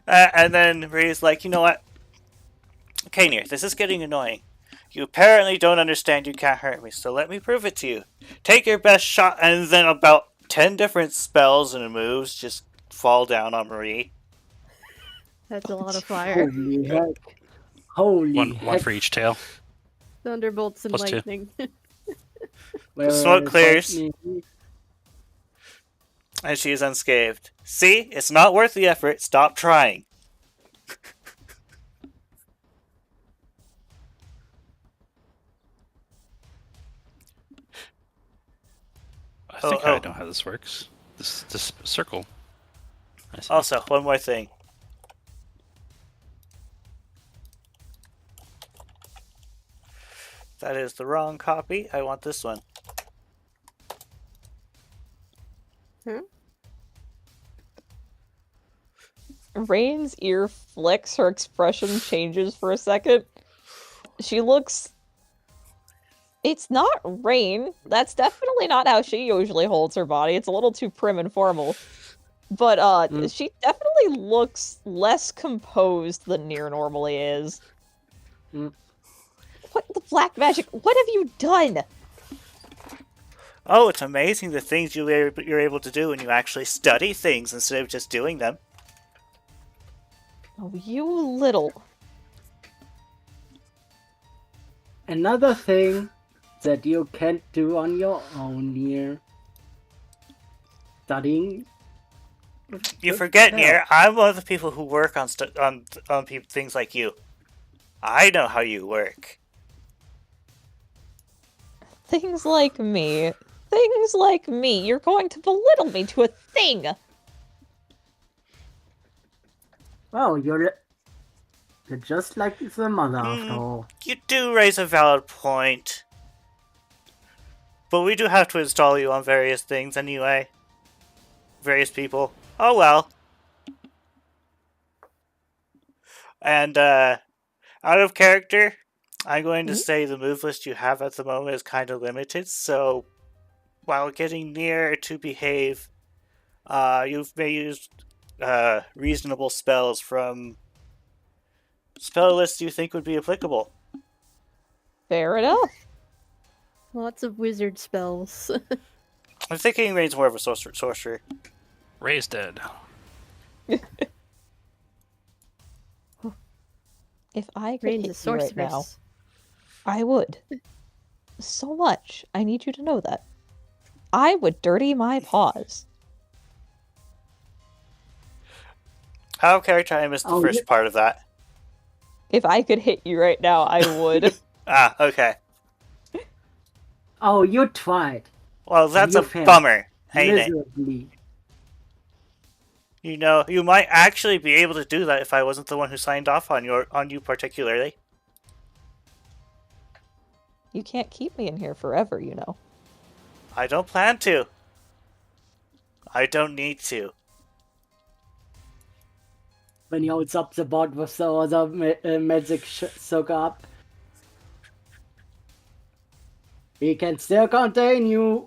And then Marie's like, you know what? Okay, Nier, this is getting annoying. You apparently don't understand you can't hurt me, so let me prove it to you. Take your best shot, and then about 10 different spells and moves just fall down on Marie. That's a lot of fire. Holy heck. Holy One heck. for each tail. Thunderbolts and Plus two. lightning. Where Smoke is clears. me? And she is unscathed. See? It's not worth the effort. Stop trying. I think I know how this works. This circle. I see. Also, one more thing. That is the wrong copy. I want this one. Rain's ear flicks, her expression changes for a second. She looks... It's not Rain. That's definitely not how she usually holds her body. It's a little too prim and formal. But, she definitely looks less composed than Nier normally is. Mm. What the black magic? What have you done? Oh, it's amazing the things you're able to do when you actually study things instead of just doing them. Oh, you little... Another thing that you can't do on your own here. Studying. You forget, Yeah. Nier, I'm one of the people who work on things like you. I know how you work. Things like me. Things like me. You're going to belittle me to a thing. Oh, you're just like the mother after all. You do raise a valid point. But we do have to install you on various things anyway. Various people. Oh well. And, out of character, I'm going to say the move list you have at the moment is kind of limited, so while getting near to behave, you may use reasonable spells from spell lists you think would be applicable. Fair enough. Lots of wizard spells. I'm thinking Rain's more of a sorcerer. Ray's dead. If I could Rain's a hit you right now, sorceress. I would. So much. I need you to know that. I would dirty my paws. Out of character, I missed the Oh, first yeah. part of that. If I could hit you right now, I would. Ah, okay. Oh, you tried. Well, that's You a failed. bummer, ain't it? Miserably. You know, you might actually be able to do that if I wasn't the one who signed off on you particularly. You can't keep me in here forever, you know. I don't plan to. I don't need to. When he holds up the board with the other magic soak up. We can still contain you.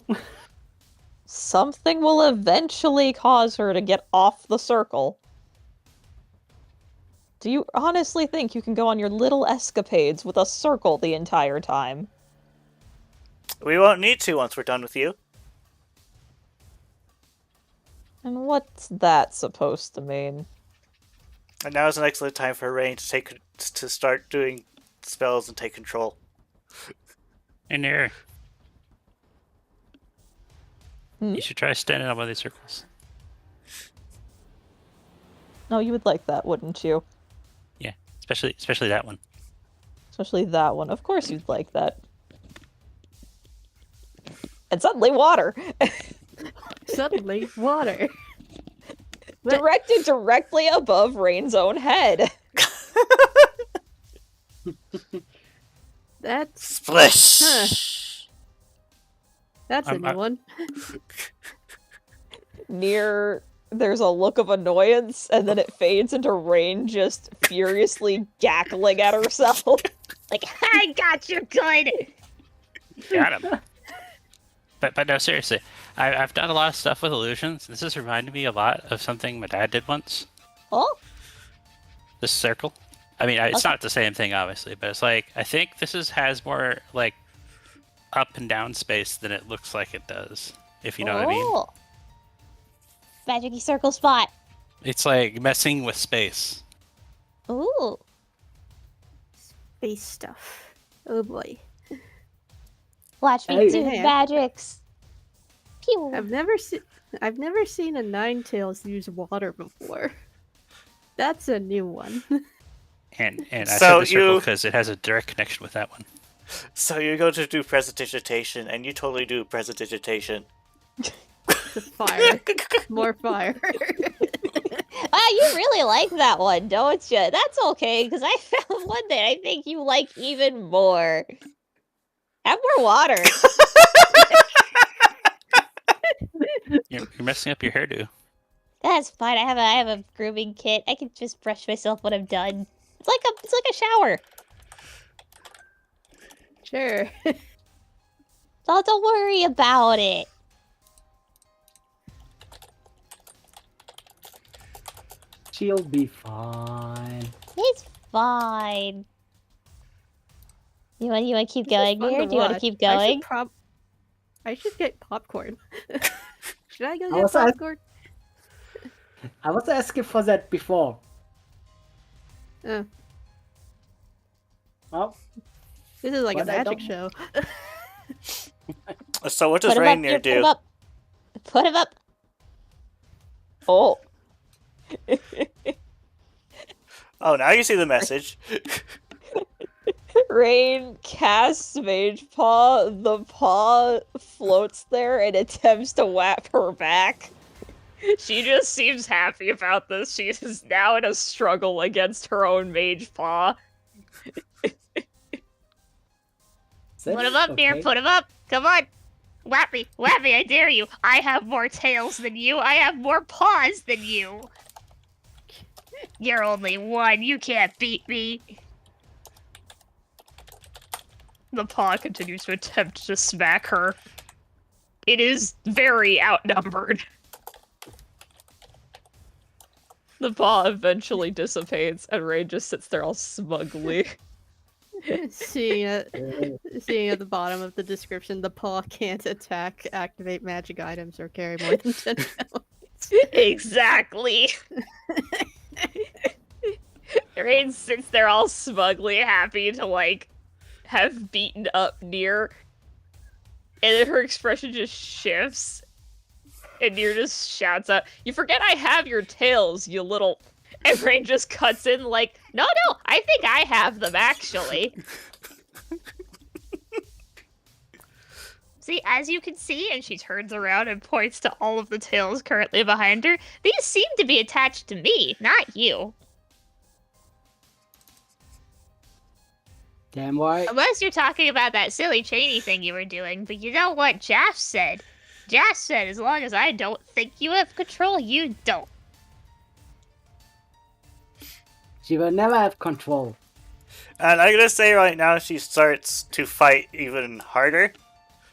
Something will eventually cause her to get off the circle. Do you honestly think you can go on your little escapades with a circle the entire time? We won't need to once we're done with you. And what's that supposed to mean? And now is an excellent time for Rain to start doing spells and take control. In there. Hmm? You should try standing on one of these circles. No, you would like that, wouldn't you? Yeah, especially that one. Especially that one. Of course you'd like that. And suddenly water! Suddenly, water. Directed directly above Rain's own head. That's Splish! that's a I'm- new one. There's a look of annoyance, and then it fades into Rain just furiously cackling at herself. Like, I got you good! Got him. But no, seriously, I've done a lot of stuff with illusions. This has reminded me a lot of something my dad did once. Oh? This circle. I mean, it's Okay. not the same thing, obviously, but it's like, I think this has more, like, up and down space than it looks like it does, if you know what I mean. Oh. Magic-y circle spot. It's like messing with space. Ooh. Space stuff. Oh boy. Watch me Hey. do Yeah. magics. Pew. I've never seen a Ninetales use water before. That's a new one. And I So said the circle you- because it has a direct connection with that one. So you go to do prestidigitation, and you totally do prestidigitation. The fire. More fire. Ah, you really like that one, don't you? That's okay, because I found one that I think you like even more. Have more water. You're messing up your hairdo. That's fine. I have a grooming kit. I can just brush myself when I'm done. It's like a shower. Sure. Don't worry about it. She'll be fine. It's fine. You want to keep going Fun here? Do you want to watch. keep going? I should get popcorn. Should I go I get was ask- popcorn? I was asking for that before. Oh, Oh, this is like a But I magic don't- show. So what does Put him up Rainier here, put him do? up. Put him up. Oh. Oh, now you see the message. Rain casts Mage Paw. The paw floats there and attempts to whap her back. She just seems happy about this. She is now in a struggle against her own Mage Paw. Put him up, dear. Put him up. Come on. Whap me, I dare you. I have more tails than you. I have more paws than you. You're only one. You can't beat me. The paw continues to attempt to smack her. It is very outnumbered. The paw eventually dissipates, and Ray just sits there all smugly. Seeing at the bottom of the description, the paw can't attack, activate magic items, or carry more than 10 pounds. Exactly. Rain sits there all smugly happy to, like, have beaten up Nier. And then her expression just shifts. And Nier just shouts out, "You forget I have your tails, you little..." And Rain just cuts in like, no, I think I have them, actually. See, as you can see, and she turns around and points to all of the tails currently behind her, these seem to be attached to me, not you. Damn right. Unless you're talking about that silly chainy thing you were doing, but you know what Jaff said? Jaff said, as long as I don't think you have control, you don't. She will never have control. And I'm gonna say right now she starts to fight even harder.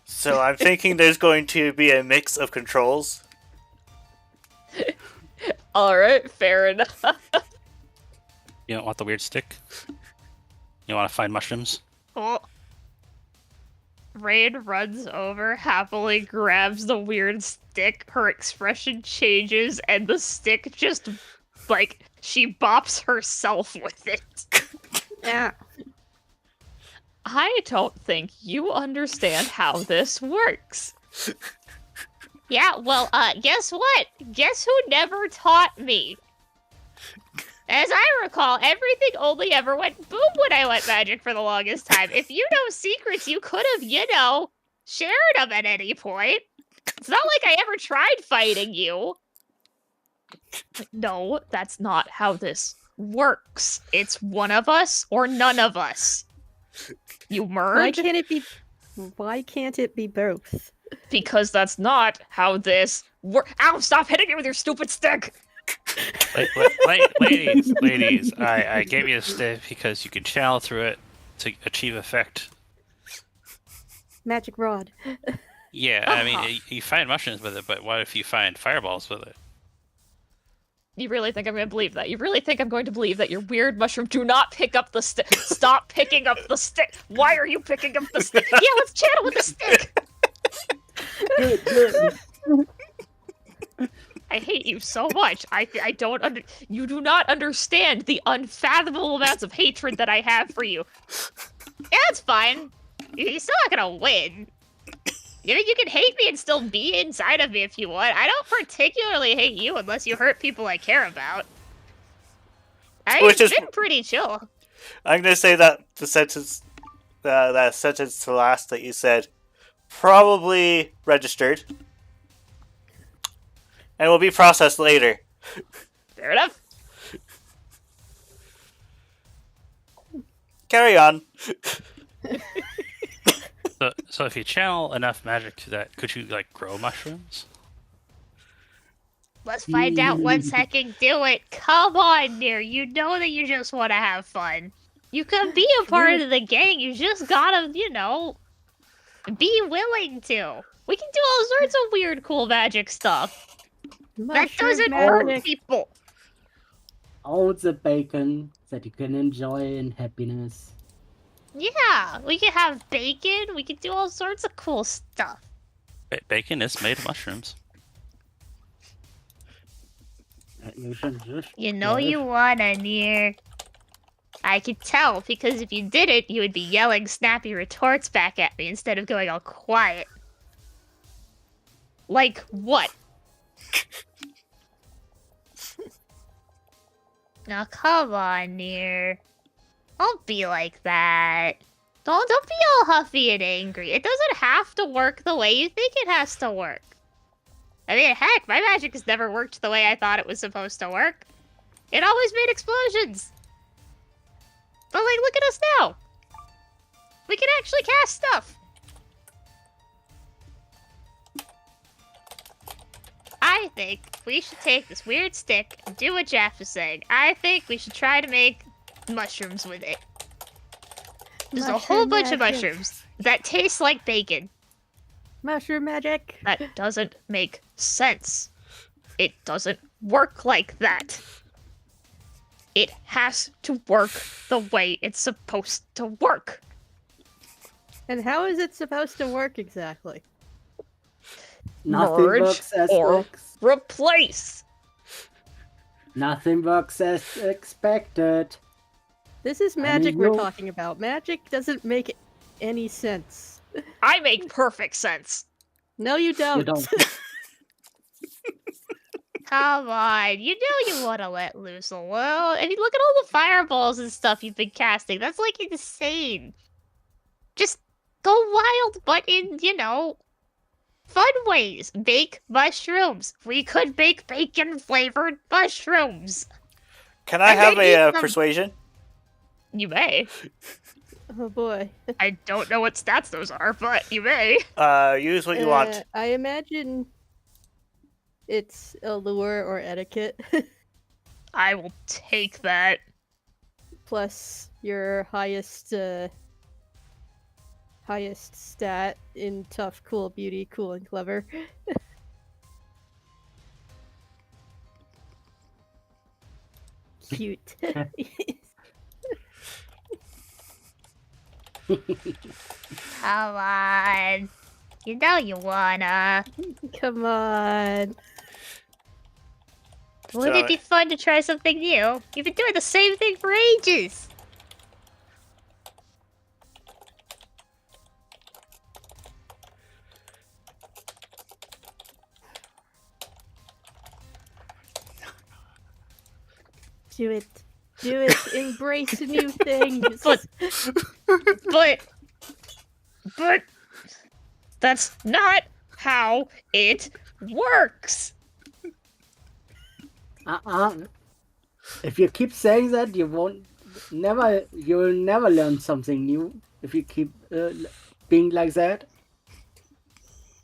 So I'm thinking there's going to be a mix of controls. Alright, fair enough. You don't want the weird stick? You want to find mushrooms? Cool. Rain runs over, happily grabs the weird stick, her expression changes, and the stick just, like, she bops herself with it. Yeah. I don't think you understand how this works. Yeah, well, guess what? Guess who never taught me? As I recall, everything only ever went boom when I went magic for the longest time. If you know secrets, you could have, shared them at any point. It's not like I ever tried fighting you. No, that's not how this works. It's one of us or none of us. You merge? Why can't it be both? Because that's not how this works. Ow, stop hitting me with your stupid stick! Ladies, I gave you a stick because you can channel through it to achieve effect. Magic rod. Yeah, I mean, you find mushrooms with it, but what if you find fireballs with it? You really think I'm going to believe that? You really think I'm going to believe that your weird mushroom? Do not pick up the stick. Stop picking up the stick. Why are you picking up the stick? Yeah, let's channel with the stick. I hate you so much. I don't You do not understand the unfathomable amounts of hatred that I have for you. Yeah, it's fine. You're still not gonna win. You can hate me and still be inside of me if you want. I don't particularly hate you unless you hurt people I care about. I've been pretty chill. I'm gonna say that the sentence, that sentence to last that you said, probably registered, and will be processed later. Fair enough. Carry on. So if you channel enough magic to that, could you, like, grow mushrooms? Let's find out once I can do it. Come on, Nier. You know that you just want to have fun. You can be a part of the gang. You just gotta, be willing to. We can do all sorts of weird, cool magic stuff. That doesn't hurt people. All the bacon that you can enjoy in happiness. Yeah, we can have bacon. We can do all sorts of cool stuff. Bacon is made of mushrooms. You should just... You know you wanna, Nier. I could tell, because if you didn't, you would be yelling snappy retorts back at me instead of going all quiet. Like what? Now come on, Nier. Don't be like that. Don't be all huffy and angry. It doesn't have to work the way you think it has to work. I mean, heck, my magic has never worked the way I thought it was supposed to work. It always made explosions. But, like, look at us now. We can actually cast stuff. I think we should take this weird stick and do what Jeff is saying. I think we should try to make mushrooms with it. There's a whole bunch of mushrooms that taste like bacon. Mushroom magic. That doesn't make sense. It doesn't work like that. It has to work the way it's supposed to work. And how is it supposed to work exactly? Nothing Merge works as or replace. nothing works as expected. This is I magic mean, we're you- talking about. Magic doesn't make any sense. I make perfect sense. No, you don't. You don't. Come on, you know you want to let loose a little. And you look at all the fireballs and stuff you've been casting. That's like insane. Just go wild, but in, fun ways. Bake mushrooms. We could bake bacon-flavored mushrooms. Can I And have then a eat them. persuasion? You may. Oh boy. I don't know what stats those are, but you may. Use what you want. I imagine it's allure or etiquette, I will take that. plus your highest stat in tough, cool, beauty, cool, and clever. Cute. Come on. You know you wanna. Come on. Wouldn't it be fun to try something new? You've been doing the same thing for ages. Do it. Do it. Embrace new things. But that's not how it works. If you keep saying that, you'll never learn something new. If you keep being like that.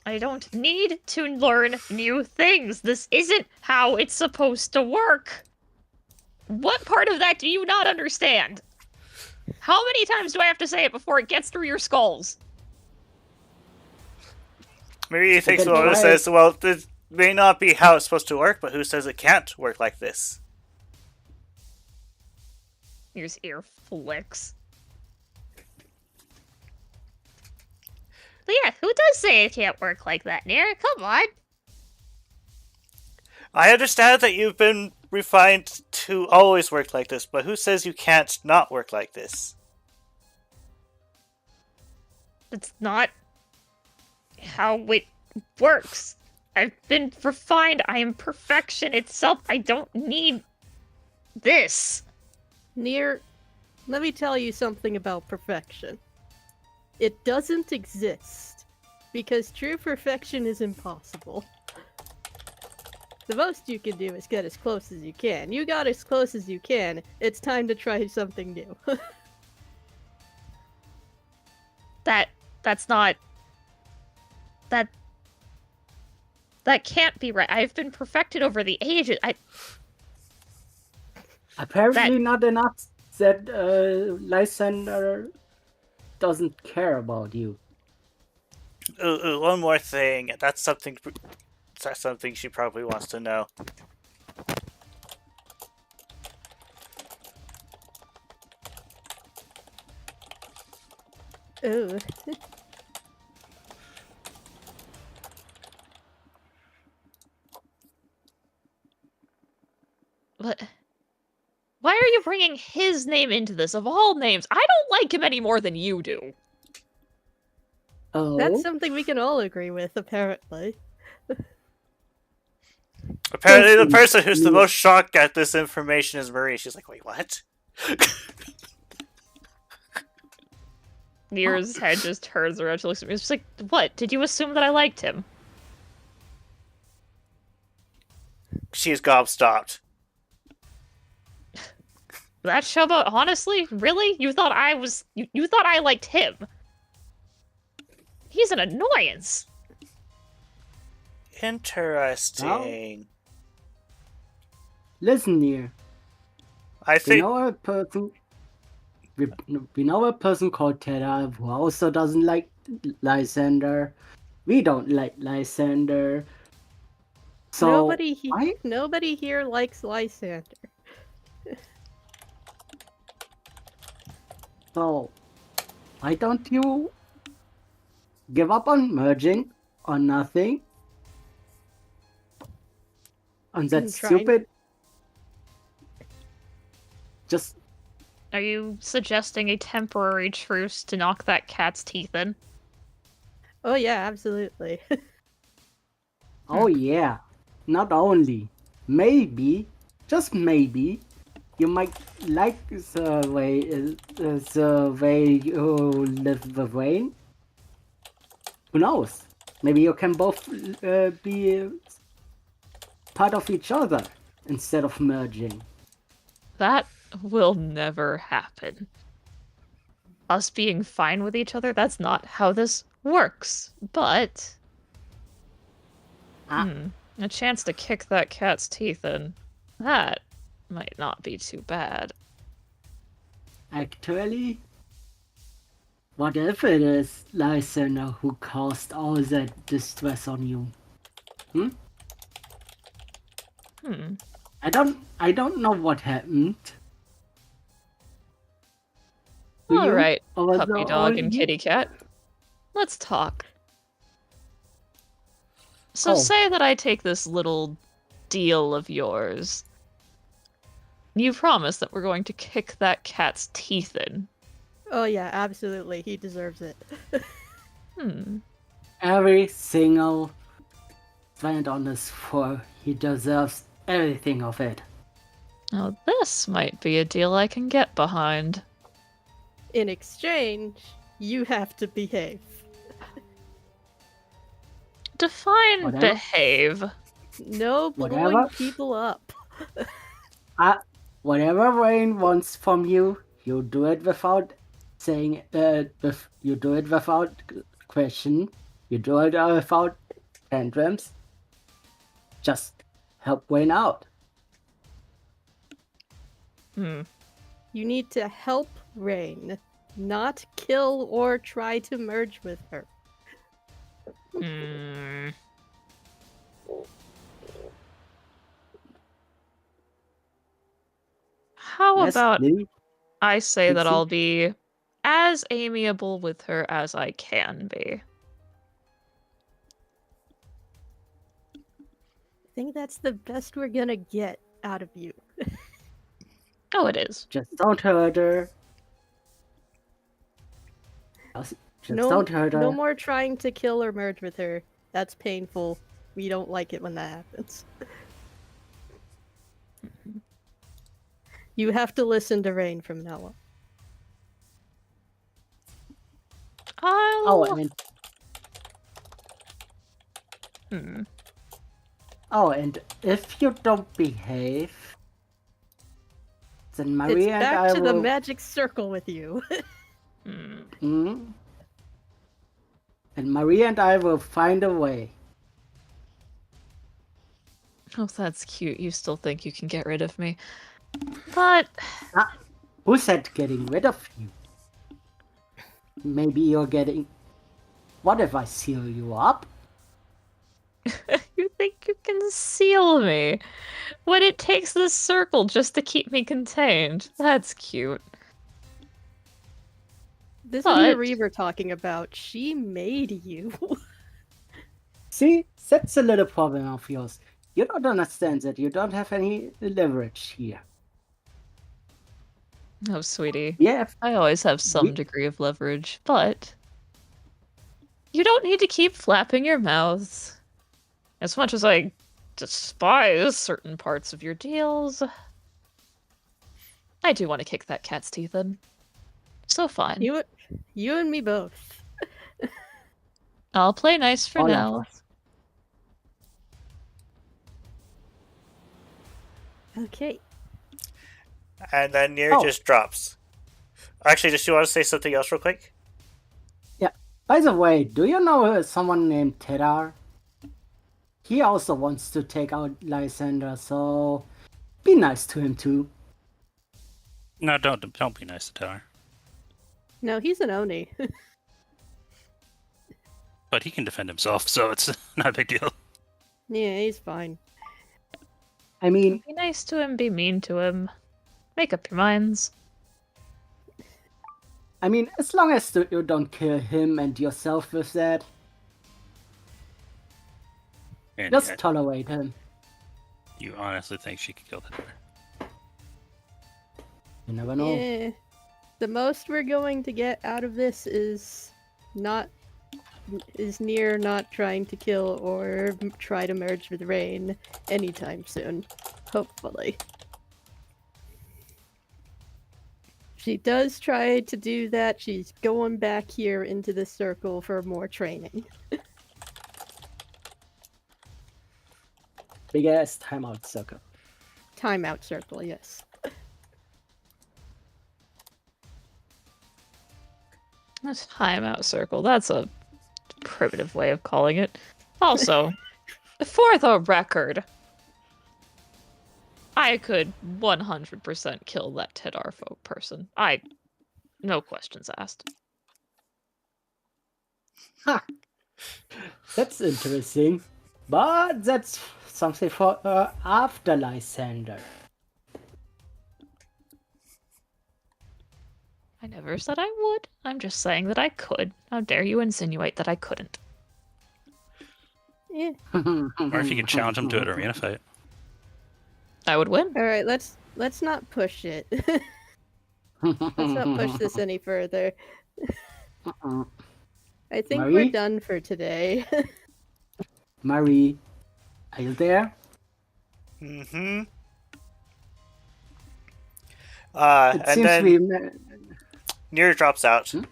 I don't need to learn new things. This isn't how it's supposed to work. What part of that do you not understand? How many times do I have to say it before it gets through your skulls? Maybe he thinks then well, why- it says, well, this may not be how it's supposed to work, but who says it can't work like this? Here's ear flicks. But yeah, who does say it can't work like that, Nir? Come on. I understand that you've been refined to always work like this, but who says you can't not work like this? That's not how it works. I've been refined. I am perfection itself. I don't need this. Near, let me tell you something about perfection. It doesn't exist, because true perfection is impossible. The most you can do is get as close as you can. You got as close as you can. It's time to try something new. That's not... That can't be right. I've been perfected over the ages. Apparently not enough that Lysander doesn't care about you. One more thing. That's something she probably wants to know. Ooh. But why are you bringing his name into this, of all names? I don't like him any more than you do. Oh, That's something we can all agree with, apparently. Apparently, the person who's the most shocked at this information is Marie. She's like, wait, what? Nir's head just turns around. She looks at me. She's like, what? Did you assume that I liked him? She's gobstopped. That showboat, honestly? Really? You thought I was... You thought I liked him? He's an annoyance. Interesting. listen here. I We think know a person. We know a person called Tera who also doesn't like Lysander. We don't like Lysander. So Nobody why? here likes Lysander. So, why don't you give up on merging or nothing? On that I'm trying. stupid... Just... Are you suggesting a temporary truce to knock that cat's teeth in? Oh yeah, absolutely. Oh yeah. Not only. Maybe, just maybe, you might like the way you live with Wayne. Who knows? Maybe you can both be part of each other instead of merging. That will never happen. Us being fine with each other, that's not how this works. But... a chance to kick that cat's teeth in. That might not be too bad. Actually, what if it is Lysander who caused all that distress on you? I don't know what happened. To you Alright, over puppy the dog old and year? kitty cat. Let's talk. So Oh. say that I take this little deal of yours. You promise that we're going to kick that cat's teeth in. Oh yeah, absolutely. He deserves it. Every single cent on this floor, he deserves everything of it. Now this might be a deal I can get behind. In exchange, you have to behave. Define Whatever. behave. No blowing Whatever. people up. Whatever Rain wants from you, you do it without saying. You do it without question. You do it without tantrums. Just help Wayne out. You need to help Rain, not kill or try to merge with her. How Yes, about Lily? I say that Dixie? I'll be as amiable with her as I can be. I think that's the best we're gonna get out of you. Oh, it is. Just don't hurt her. Just don't hurt her. No more trying to kill or merge with her. That's painful. We don't like it when that happens. You have to listen to Rain from now on. Oh, and if you don't behave, then It's Maria and back I to will. the magic circle with you. And Maria and I will find a way. Oh, that's cute. You still think you can get rid of me. But Who said getting rid of you? Maybe you're getting. What if I seal you up? you think you can seal me when it takes this circle just to keep me contained. That's cute. This is But- the Reaver talking about. She made you. See, that's a little problem of yours. You don't understand that you don't have any leverage here. Oh, sweetie. Yeah, I always have some We- degree of leverage, but you don't need to keep flapping your mouth. As much as I despise certain parts of your deals, I do want to kick that cat's teeth in. So fine. You and me both. I'll play nice for all now. of us. Okay. And then Nier Oh. just drops. Actually, just you want to say something else real quick? By the way, do you know someone named Tedar? He also wants to take out Lysander, so be nice to him too. No, don't be nice to Tower. No, he's an Oni. But he can defend himself, so it's not a big deal. Yeah, he's fine. I mean, Be nice to him, be mean to him. Make up your minds. I mean, as long as you don't kill him and yourself with that, And just yet, tolerate him. you honestly think she could kill that bear? You never know. Eh, the most we're going to get out of this is near not trying to kill or try to merge with Rain anytime soon. Hopefully. She does try to do that. She's going back here into the circle for more training. Big ass timeout sucker. Timeout circle, yes. That's timeout circle. That's a primitive way of calling it. Also, for the record, I could 100% kill that Tedar folk person. No questions asked. Ha! That's interesting. But that's something for after Lysander. I never said I would. I'm just saying that I could. How dare you insinuate that I couldn't? Yeah. Or if you can challenge him to an arena fight. I would win. All right, let's not push it. Let's not push this any further. I think we're Marie? done for today. Marie, are you there? Mm-hmm. It And seems then we... Nir drops out. Hmm?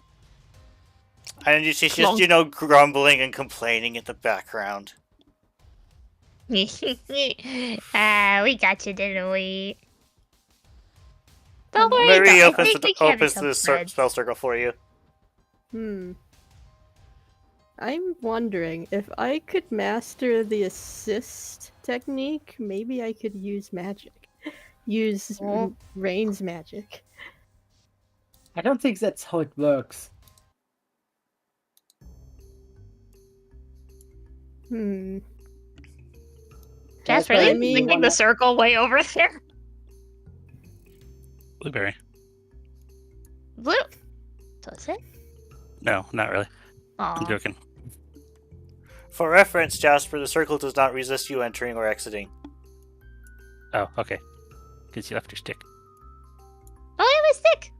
And she's just, Clonk. grumbling and complaining in the background. We got you, didn't we? Don't worry, Marie though. I opens think we the, can opens become the friends. spell circle for you. I'm wondering if I could master the assist technique, maybe I could use magic. Use Rain's magic. I don't think that's how it works. Jasper, I are you mean, thinking the circle way over there? Blueberry. Blue. Does it? No, not really. I'm Aw. joking. For reference, Jasper, the circle does not resist you entering or exiting. Oh, okay. Because you left your stick. Oh, I have a stick.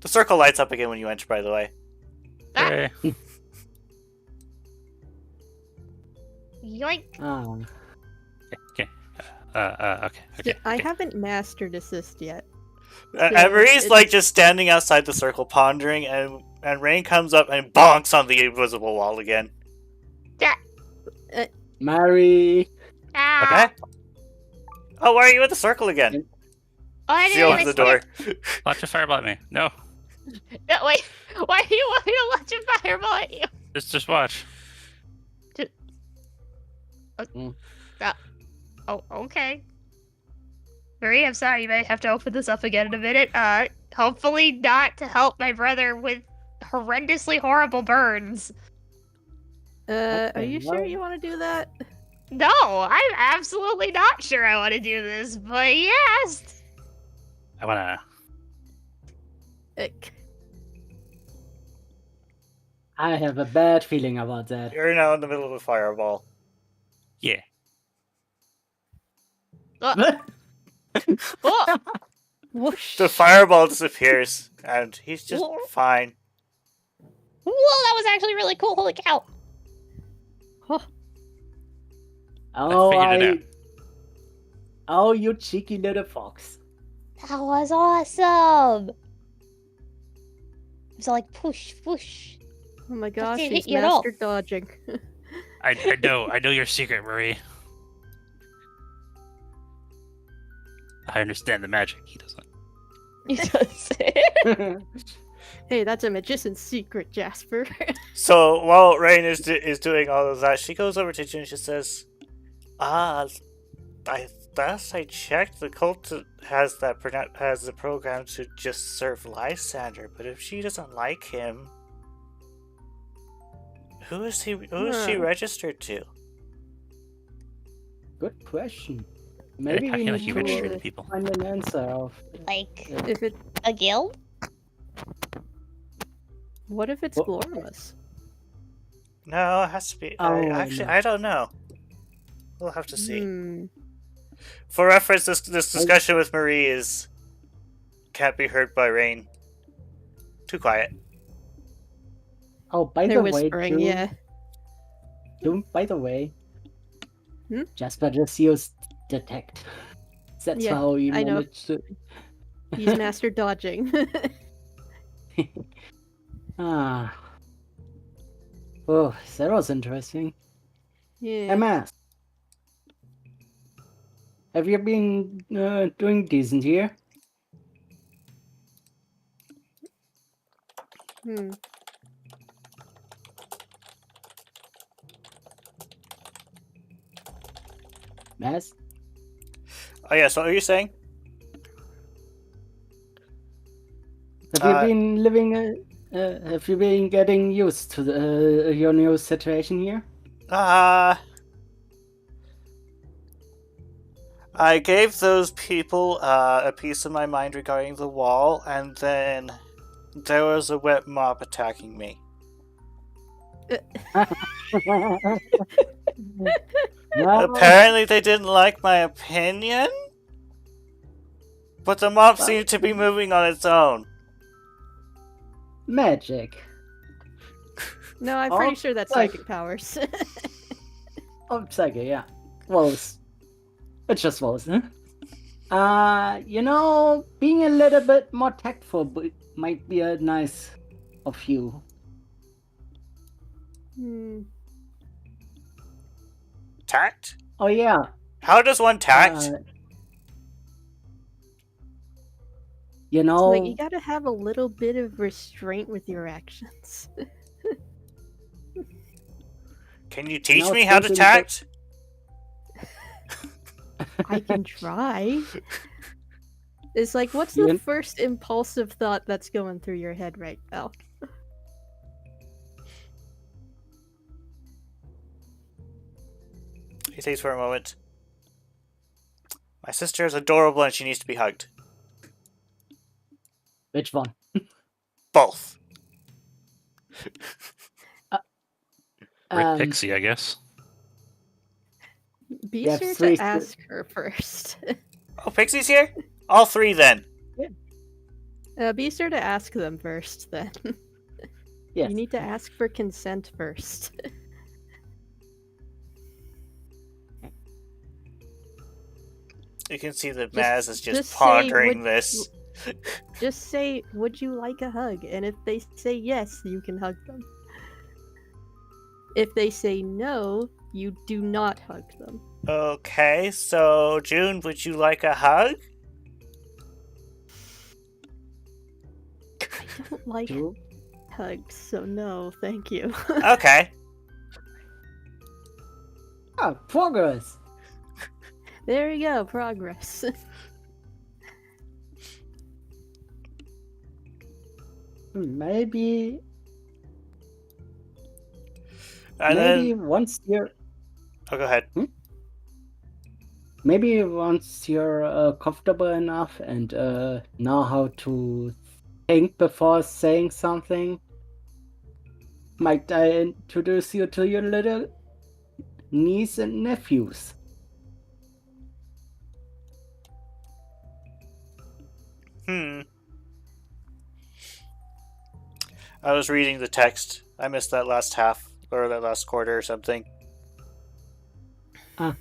The circle lights up again when you enter, by the way. Ah. Hey. Yoink. Oh. Okay. Okay. I okay. haven't mastered assist yet. And Yeah, Marie's it- like just standing outside the circle pondering, and Rain comes up and bonks on the invisible wall again. Marie! Ah. Okay? Oh, why are you at the circle again? Oh, I She didn't opens the even door. Launch a fireball at me. No. No, wait. Why do you want me to launch a fireball at you? Just watch. Oh, okay. Marie, I'm sorry. You might have to open this up again in a minute. Hopefully not to help my brother with horrendously horrible burns. Are you sure well- you want to do that? No, I'm absolutely not sure I want to do this, but yes. I wanna. I have a bad feeling about that. You're now in the middle of a fireball. Yeah. Oh, Whoosh. The fireball disappears, and he's just fine. whoa, that was actually really cool. Holy cow. Oh, figured it out. Oh, you cheeky little fox. That was awesome. It was like push, push. Oh my gosh, didn't he's hit you at all. mastered dodging. I know your secret, Marie. I understand the magic. He doesn't. He does. Hey, that's a magician's secret, Jasper. So while Rain is doing all of that, she goes over to Jin and she says, last I checked, the cult has the program to just serve Lysander, but if she doesn't like him, who is she registered to? Good question. Maybe Maybe I we feel like need you to registered people. find an answer of. Like, if it A guild? What if it's Well- Glorious? No, it has to be. Oh, Actually, no. I don't know. We'll have to see. Hmm. For reference, this discussion with Marie is can't be heard by Rain. Too quiet. Oh, by They're the way, whispering, yeah. By the way, Hmm? Jasper just used detect. That's Yeah, how you I know. managed to. He's master dodging. Ah. Oh, that was interesting. yeah. MS, have you been doing decent here? Hmm. Mass? Oh yeah. So what are you saying? Have you been living? Have you been getting used to your new situation here? I gave those people a piece of my mind regarding the wall, and then there was a wet mob attacking me. No, Apparently, they didn't like my opinion, but the mob seemed to be moving on its own. magic. No, I'm Oh, pretty sure that's like- psychic powers. Oh, psychic, yeah. Close. It's just close, huh? Being a little bit more tactful might be a nice of you. Hmm. Tact? Oh yeah. How does one tact? Like, you gotta have a little bit of restraint with your actions. Can you teach now me how to thinking that- tact? I can try. It's like, what's the Ian? first impulsive thought that's going through your head right now? He thinks for a moment. My sister is adorable and she needs to be hugged. Which one? Both. Rick Pixie, I guess. Be Yeah, sure three- to ask her first. Oh, Pixie's here? All three then. Be sure to ask them first, then. Yes. You need to ask for consent first. You can see that Just- Maz is just just say pondering what- this. Just say, would you like a hug? And if they say yes, you can hug them. If they say no, you do not hug them. Okay, so June, would you like a hug? I don't like Two. hugs, so no, thank you. Okay. Ah, progress. There you go, progress. Maybe And maybe then... once you're Oh, go ahead. maybe once you're comfortable enough and know how to think before saying something, might I introduce you to your little niece and nephews? I was reading the text. I missed that last half, or that last quarter or something. That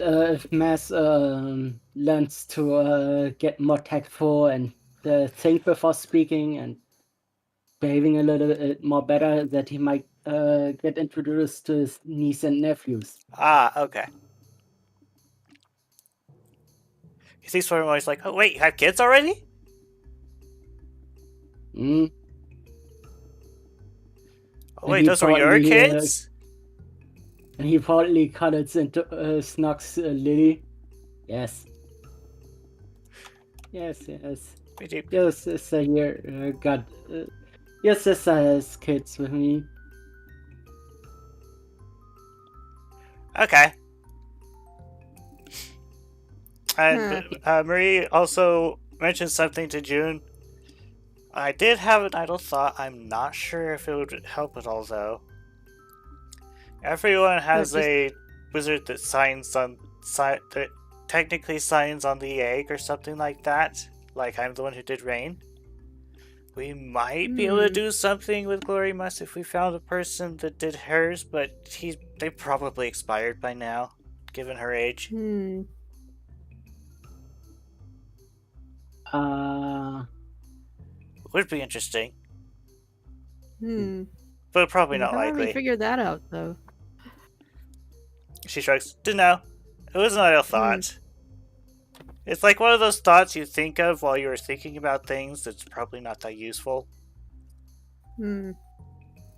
if Mass learns to get more tactful and think before speaking and behaving a little bit more better, that he might get introduced to his niece and nephews. Ah, okay. He sees for a moment, he's like, oh wait, you have kids already? Mm. Oh wait, he those were your probably, kids? And he probably cuddles into Snock's Lily. Yes. Yes. We do. Your sister here your sister has kids with me. Okay. And Marie also mentioned something to June. I did have an idle thought. I'm not sure if it would help at all, though. Everyone has a wizard that that technically signs on the egg or something like that. Like I'm the one who did Rain. We might be able to do something with Glory Must if we found a person that did hers, but they probably expired by now, given her age. Would be interesting. But probably not How do we likely. figure that out, though? She shrugs. Didn't know. It was an idle thought. It's like one of those thoughts you think of while you're thinking about things that's probably not that useful.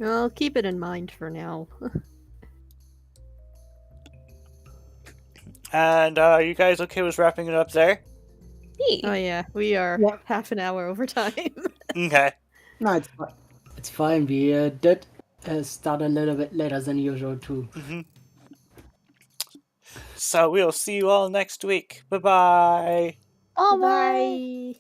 I'll keep it in mind for now. And are you guys okay with wrapping it up there? Oh yeah, we are half an hour over time. Okay. No, it's fine. We did start a little bit later than usual too. So we'll see you all next week. Bye-bye. Oh, Bye.